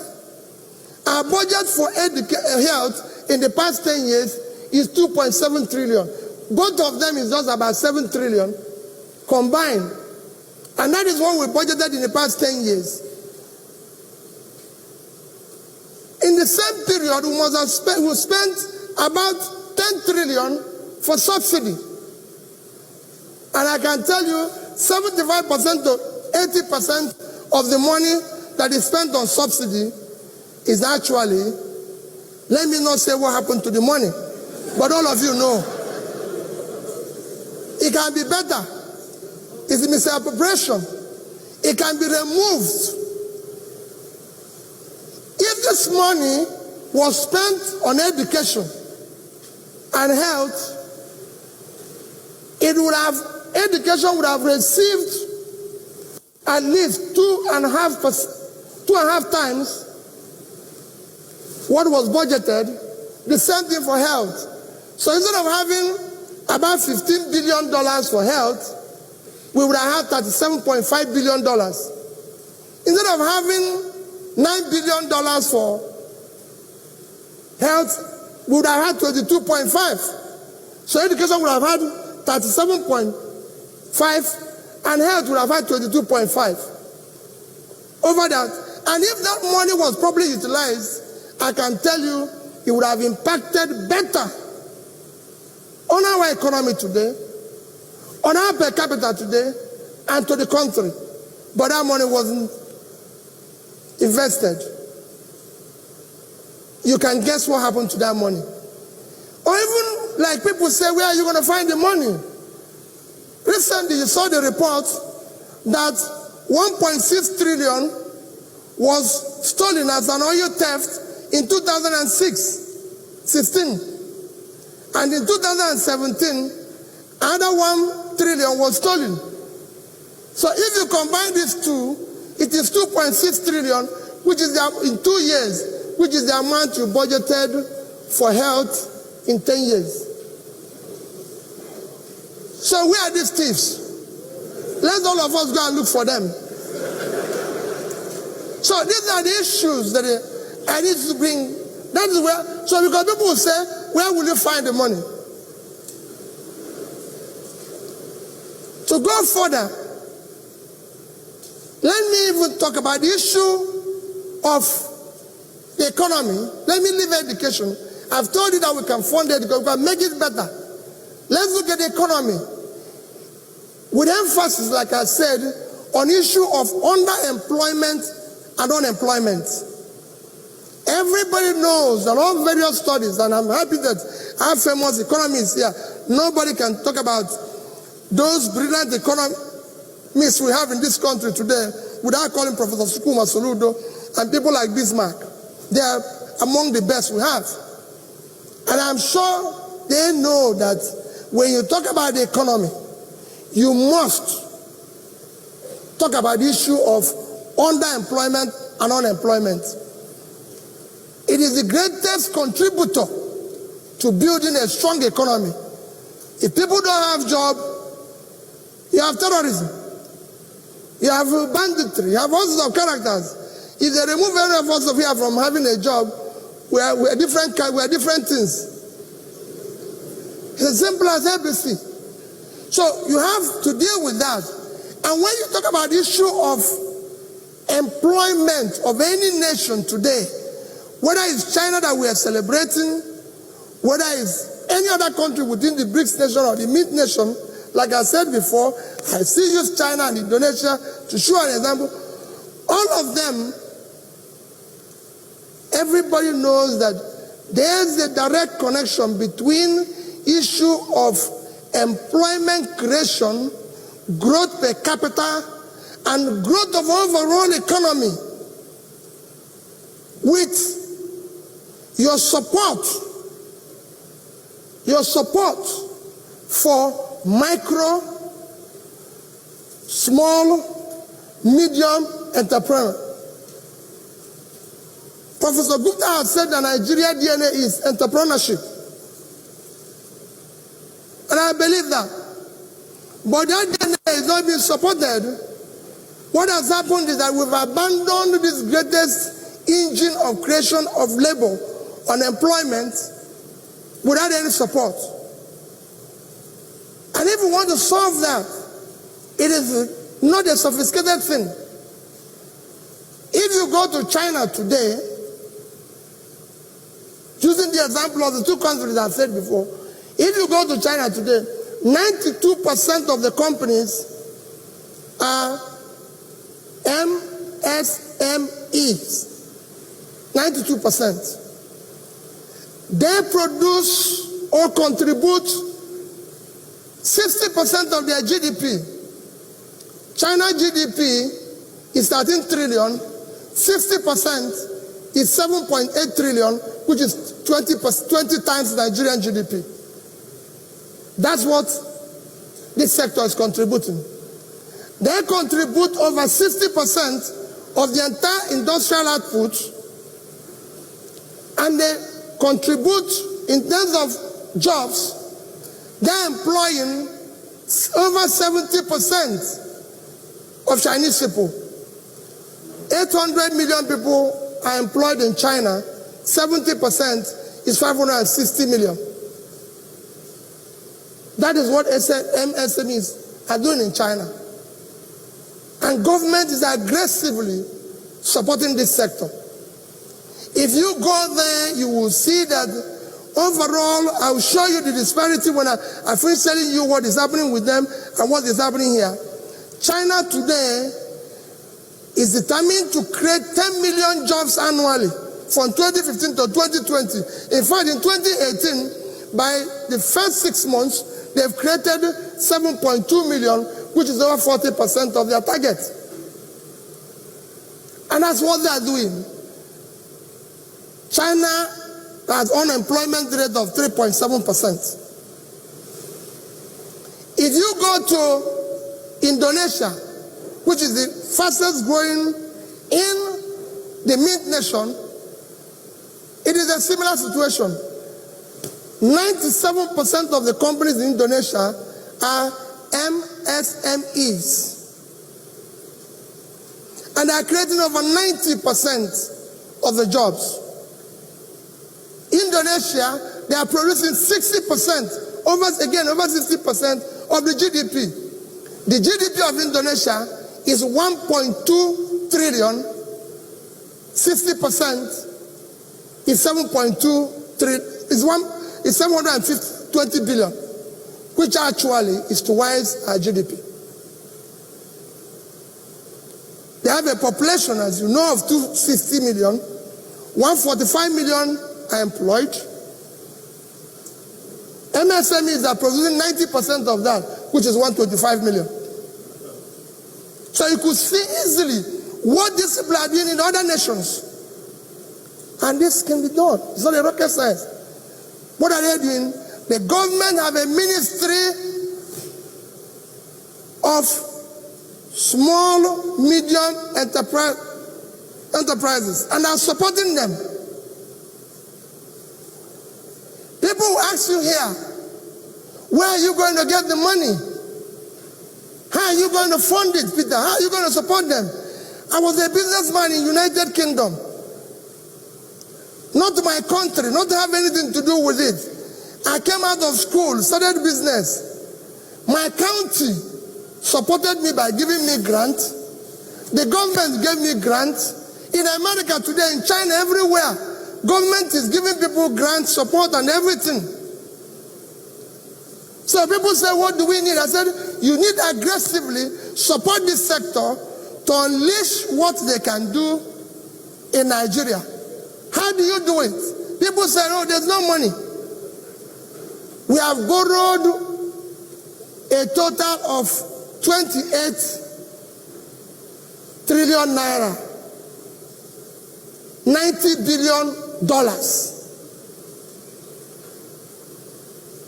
Our budget for health in the past 10 years is 2.7 trillion. Both of them is just about 7 trillion combined. And that is what we budgeted in the past 10 years. In the same period, we spent about 10 trillion for subsidy. And I can tell you, 75% to 80% of the money that is spent on subsidy is actually, let me not say what happened to the money, but all of you know. It can be better. It's a misappropriation. It can be removed. If this money was spent on education and health, education would have received at least 2.5 times what was budgeted. The same thing for health. So instead of having about $15 billion for health, we would have had $37.5 billion. Instead of having $9 billion for health, we would have had 22.5. So education would have had 37.5 and health would have had 22.5 over that. And if that money was properly utilized, I can tell you it would have impacted better on our economy today, on our per capita today, and to the country. But that money wasn't invested. You can guess what happened to that money. Or even like people say, where are you going to find the money? Recently, you saw the report that 1.6 trillion was stolen as an oil theft in 2016. And in 2017, another 1 trillion was stolen. So if you combine these two, it is 2.6 trillion, which is in 2 years, which is the amount you budgeted for health in 10 years. So where are these thieves? Let all of us go and look for them. So these are the issues that I need to bring. That is where, so because people will say, where will you find the money? To go further, let me even talk about the issue of the economy. Let me leave education. I've told you that we can fund it, we can make it better. Let's look at the economy. With emphasis, like I said, on issue of underemployment and unemployment. Everybody knows that all various studies, and I'm happy that our famous economists here, nobody can talk about those brilliant economists we have in this country today without calling Professor Soludo and people like Bismarck. They are among the best we have. And I'm sure they know that when you talk about the economy, you must talk about the issue of underemployment and unemployment. It is the greatest contributor to building a strong economy. If people don't have job, you have terrorism, you have banditry, you have all sorts of characters. If they remove any of us here from having a job, we are different things. It's as simple as ABC. So you have to deal with that. And when you talk about the issue of employment of any nation today, whether it's China that we are celebrating, whether it's any other country within the BRICS nation or the MINT nation, like I said before, I still use China and Indonesia to show an example. All of them, everybody knows that there's a direct connection between issue of employment creation, growth per capita, and growth of overall economy with your support for micro, small, medium entrepreneur. Professor Gupta has said that Nigeria DNA is entrepreneurship. And I believe that. But that DNA is not being supported. What has happened is that we've abandoned this greatest engine of creation of labor, unemployment, without any support. And if we want to solve that, it is not a sophisticated thing. If you go to China today, using the example of the two countries I've said before, if you go to China today, 92% of the companies are MSMEs. 92%. They produce or contribute 60% of their GDP. China GDP is 13 trillion, 60% is 7.8 trillion, which is 20 times Nigerian GDP. That's what this sector is contributing. They contribute over 60% of the entire industrial output, and they contribute in terms of jobs. They're employing over 70% of Chinese people. 800 million people are employed in China. 70% is 560 million. That is what MSMEs are doing in China. And government is aggressively supporting this sector. If you go there, you will see that overall, I will show you the disparity when I finish telling you what is happening with them and what is happening here. China today is determined to create 10 million jobs annually from 2015 to 2020. In fact, in 2018, by the first 6 months, they've created 7.2 million, which is over 40% of their target. And that's what they are doing. China has unemployment rate of 3.7%. If you go to Indonesia, which is the fastest growing in the Mint Nation, it is a similar situation. 97% of the companies in Indonesia are MSMEs. And they are creating over 90% of the jobs. Indonesia, they are producing 60%, over 60% of the GDP. The GDP of Indonesia is 1.2 trillion, 60% is 7.2 trillion, is 720 billion, which actually is twice our GDP. They have a population, as you know, of 260 million, 145 million are employed. MSMEs are producing 90% of that, which is 125 million. So you could see easily what these people are doing in other nations. And this can be done. It's not a rocket science. What are they doing? The government have a ministry of small, medium enterprises, and are supporting them. People will ask you here, where are you going to get the money? How are you going to fund it, Peter? How are you going to support them? I was a businessman in United Kingdom. Not my country, not to have anything to do with it. I came out of school, started business. My county supported me by giving me grants. The government gave me grants. In America today, in China, everywhere, government is giving people grants, support, and everything. So people say, what do we need? I said, you need aggressively support this sector to unleash what they can do in Nigeria. How do do you do it? People say, oh, there's no money. We have borrowed a total of 28 trillion naira, $90 billion.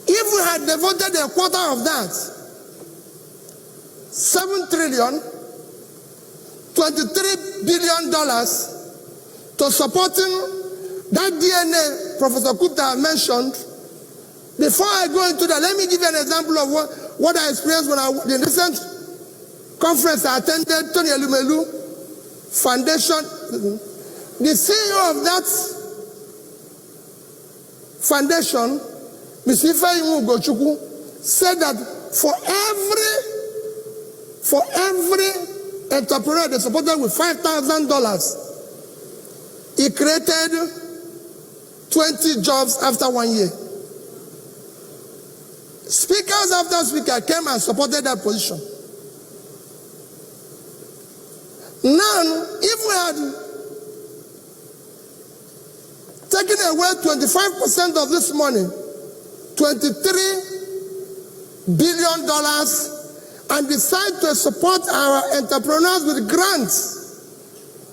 If we had devoted a quarter of that, $7 trillion, $23 billion to supporting that DNA Professor Gupta mentioned. Before I go into that, let me give you an example of what I experienced when the recent conference I attended, Tony Elumelu Foundation. The CEO of that foundation, Ms. Ifeanyi Ugochukwu, said that for every entrepreneur they supported with $5,000, he created 20 jobs after 1 year. Speakers after speaker came and supported that position. Now, if we had taken away 25% of this money, $23 billion, and decide to support our entrepreneurs with grants,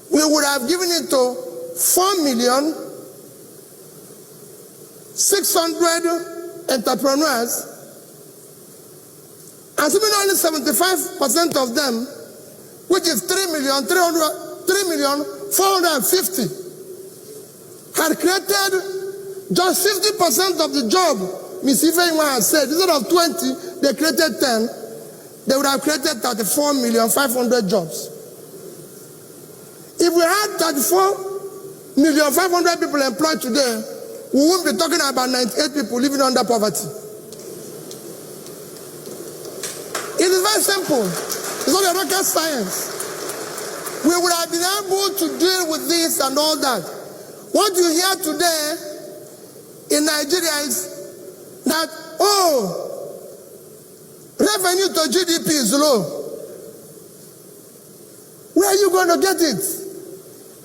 we would have given it to 4,600,000 entrepreneurs, assuming only 75% of them, which is 3,450,000, had created just 50% of the job. Ms. Ifeanyi has said, instead of 20, they created 10. They would have created 34,500,000 jobs. If we had 34,500,000 people employed today, we wouldn't be talking about 98 people living under poverty. It is very simple. It's not a rocket science. We would have been able to deal with this and all that. What you hear today in Nigeria is that, oh, revenue to GDP is low. Where are you going to get it?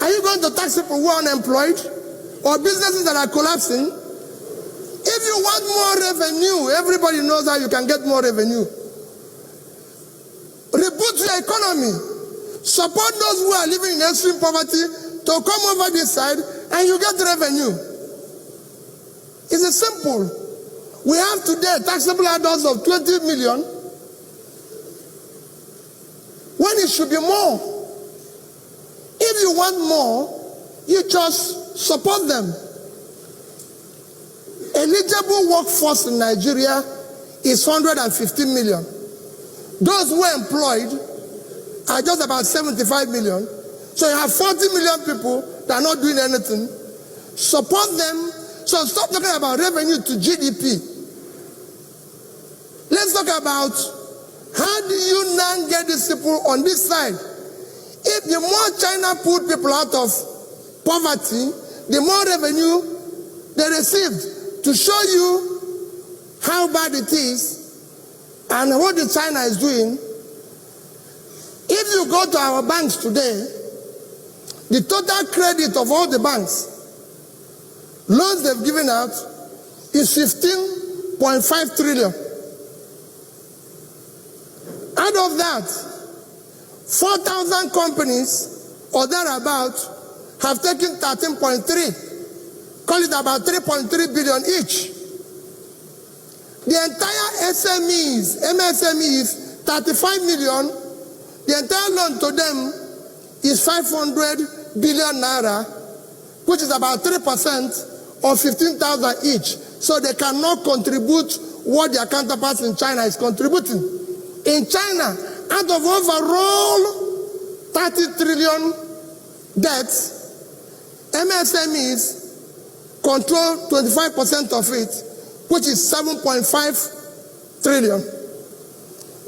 Are you going to tax people who are unemployed or businesses that are collapsing? If you want more revenue, everybody knows how you can get more revenue. Reboot your economy. Support those who are living in extreme poverty to come over this side and you get revenue. It's simple. We have today taxable adults of 20 million when it should be more. If you want more, you just support them. Eligible workforce in Nigeria is 150 million. Those who are employed are just about 75 million. So you have 40 million people that are not doing anything. Support them. So stop talking about revenue to GDP. Let's talk about how do you now get these people on this side. If the more China put people out of poverty, the more revenue they received. To show you how bad it is and what the China is doing, if you go to our banks today, the total credit of all the banks, loans they've given out, is 15.5 trillion. Out of that, 4,000 companies or thereabout have taken 13.3. Call it about 3.3 billion each. The entire SMEs, MSMEs, 35 million. The entire loan to them is 500 billion naira, which is about 3% of 15,000 each. So they cannot contribute what their counterparts in China is contributing. In China, out of overall 30 trillion debts, MSMEs control 25% of it, which is 7.5 trillion.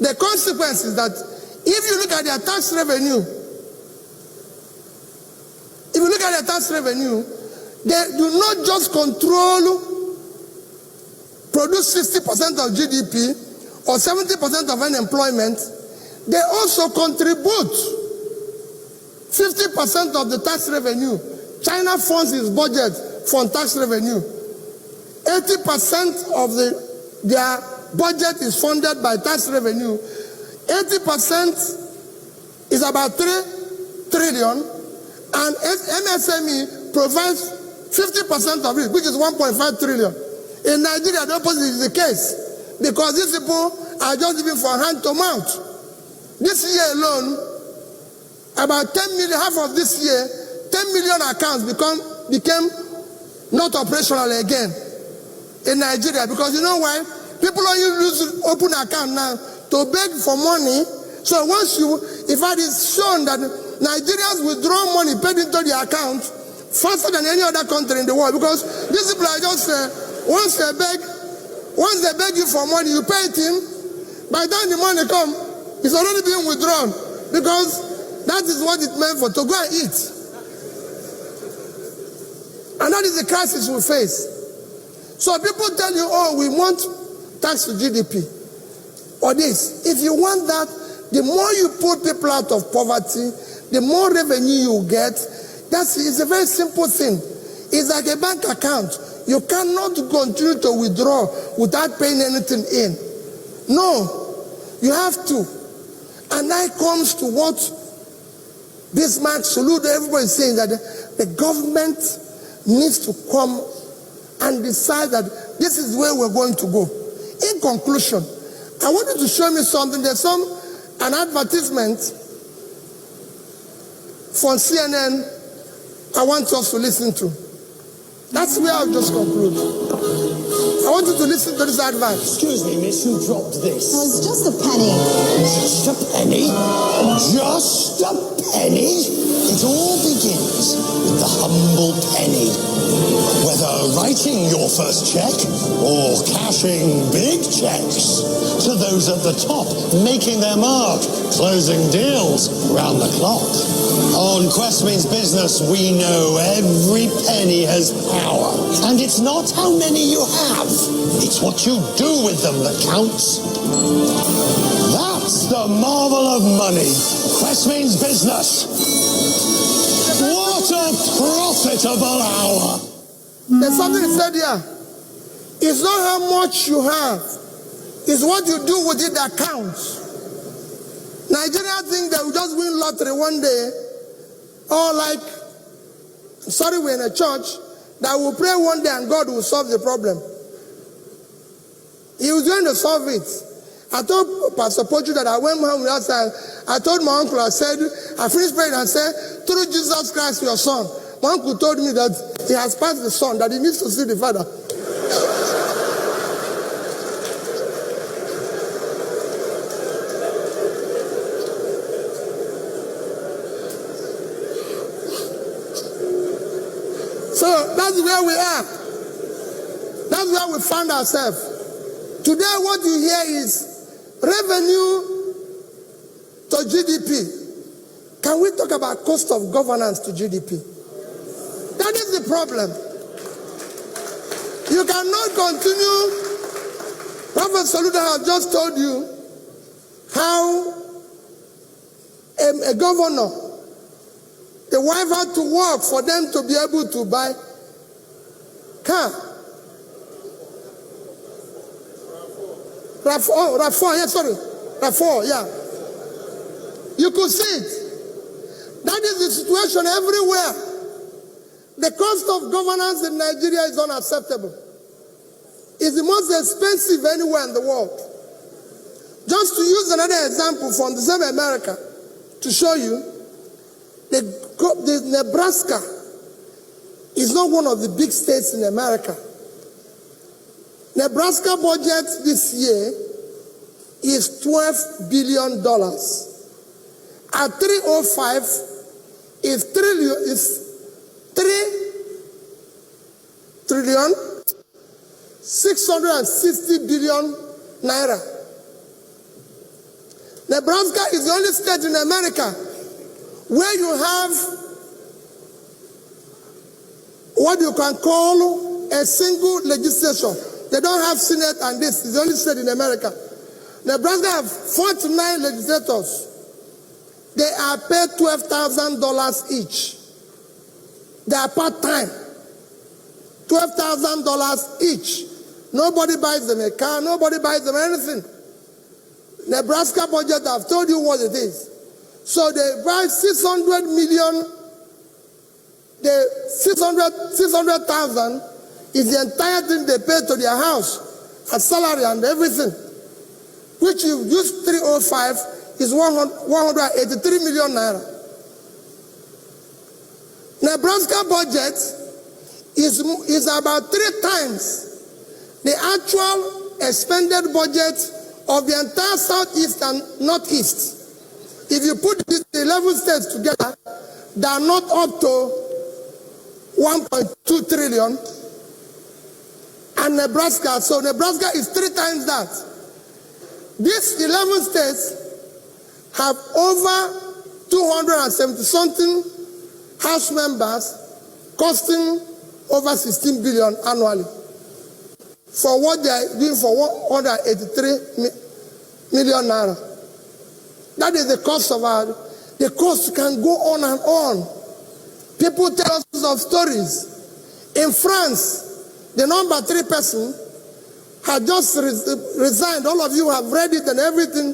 The consequence is that if you look at their tax revenue, they do not just produce 60% of GDP or 70% of unemployment, they also contribute 50% of the tax revenue. China funds its budget from tax revenue. 80% of their budget is funded by tax revenue. 80% is about 3 trillion, and MSME provides 50% of it, which is 1.5 trillion. In Nigeria, the opposite is the case, because these people are just living from hand to mouth. This year alone, about 10 million, half of this year, 10 million accounts became not operational again in Nigeria. Because you know why? People only open an account now to beg for money. So once if it is shown that Nigerians withdraw money paid into the account faster than any other country in the world, because these people are just, once they beg you for money, you pay it in. By the time the money comes, it's already being withdrawn, because that is what it meant for, to go and eat. And that is the crisis we face. So people tell you, oh, we want tax to GDP, or this. If you want that, the more you put people out of poverty, the more revenue you get. It's a very simple thing. It's like a bank account. You cannot continue to withdraw without paying anything in. No, you have to. And that comes to what Bismarck, Soludo, everybody is saying, that the government needs to come and decide that this is where we're going to go. In conclusion, I want you to show me something. There's an advertisement from CNN I want us to listen to. That's where I'll just conclude. I want you to listen to this advert. Excuse me, miss, who dropped this? No, it's just a penny. Just a penny? Just a penny? It all begins with the humble penny. Whether writing your first check or cashing big checks, to those at the top making their mark, closing deals round the clock. On Quest Means Business, we know every penny has power. And it's not how many you have, it's what you do with them that counts. That's the marvel of money. Quest Means Business. What a profitable hour. There's something he said here. It's not how much you have, it's what you do with it that counts. Nigerians think they will just win lottery one day, or like, sorry, we're in a church, that will pray one day and God will solve the problem. He was going to solve it. I told Pastor Pochu that I went home outside. I told my uncle, I said, I finished praying and said, through Jesus Christ, your son. My uncle told me that he has passed the son, that he needs to see the father. So that's where we are. That's where we found ourselves. Today what you hear is revenue to GDP. Can we talk about cost of governance to GDP? That is the problem. You cannot continue. Prof. Soludo has just told you how a governor, the wife had to work for them to be able to buy car. RAV4, yeah. You could see it. That is the situation everywhere. The cost of governance in Nigeria is unacceptable. It's the most expensive anywhere in the world. Just to use another example from the same America to show you, the Nebraska is not one of the big states in America. Nebraska budget this year is $12 billion. At 305 is 3,660 billion naira. Nebraska is the only state in America where you have what you can call a single legislature. They don't have Senate, and this is the only state in America. Nebraska have 49 legislators. They are paid $12,000 each. They are part-time. $12,000 each. Nobody buys them a car. Nobody buys them anything. Nebraska budget, I've told you what it is. So they buy 600 million. The 600,000 is the entire thing they pay to their house, and salary and everything, which you use 305 is 183 million naira. Nebraska budget is about 3 times the actual expended budget of the entire Southeast and Northeast. If you put these 11 states together, they are not up to 1.2 trillion. And Nebraska, so Nebraska is 3 times that. These 11 states have over 270-something House members, costing over 16 billion annually for what they are doing for 183 million naira. That is the cost of the cost can go on and on. People tell us of stories. In France, the number 3 person had just resigned. All of you have read it and everything.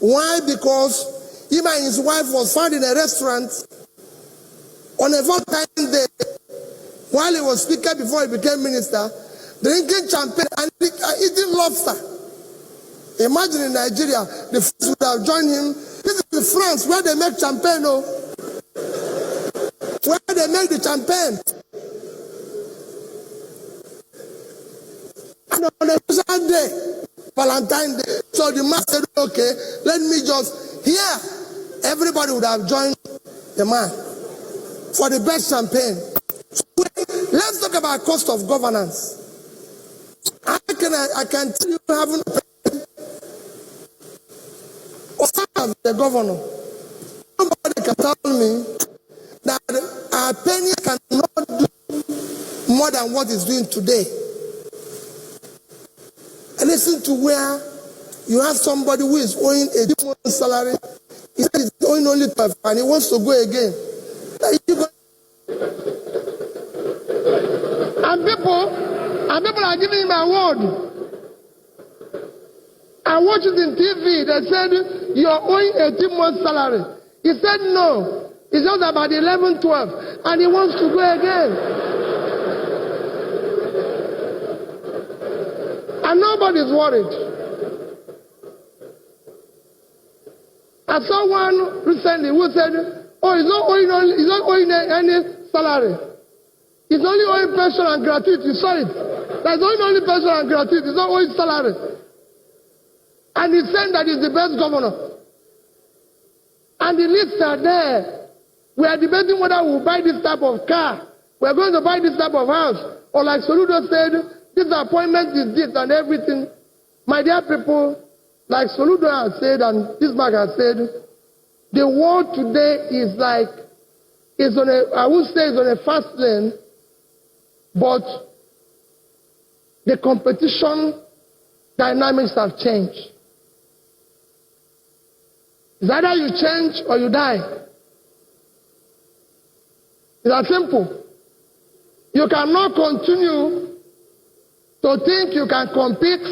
Why? Because him and his wife was found in a restaurant on a Valentine's Day while he was speaker before he became minister, drinking champagne and eating lobster. Imagine in Nigeria, the French would have joined him. This is France where they make champagne, where they make the champagne. And on a special day, Valentine's Day, so the man said, okay, let me just, here, everybody would have joined the man for the best champagne. So let's talk about cost of governance. I can tell you, having the governor, nobody can tell me that our penny cannot do more than what it's doing today. And listen to where you have somebody who is owing a different salary. He said he's owing only 12 and he wants to go again. And people are giving him an award. I watched it in TV. They said, you are owing 18 months salary. He said, no. It's just about 11, 12. And he wants to go again. And nobody's worried. I saw one recently who said, oh, he's not owing any salary. He's only owing pension and gratuity. You saw it. There's only pension and gratuity. He's not owing salary. And he's saying that he's the best governor. And the lists are there. We are debating whether we'll buy this type of car. We're going to buy this type of house. Or like Soludo said, this appointment is this and everything. My dear people, like Soludo has said and Bismarck has said, the world today is like, I would say it's on a fast lane, but the competition dynamics have changed. It's either you change or you die. It's that simple. You cannot continue to think you can compete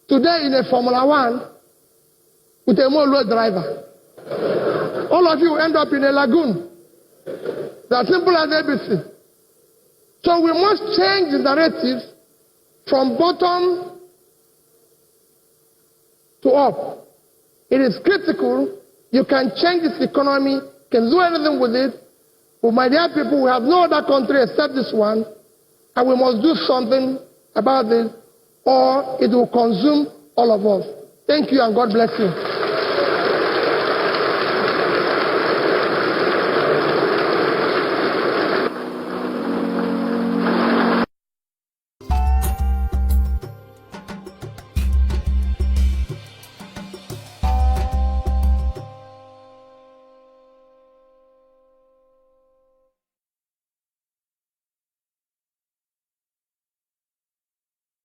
today in a Formula 1 with a Molo driver. All of you end up in a lagoon. It's as simple as ABC. So we must change the narrative from bottom to up. It is critical. You can change this economy, can do anything with it. But my dear people, we have no other country except this one, and we must do something about this, or it will consume all of us. Thank you, and God bless you.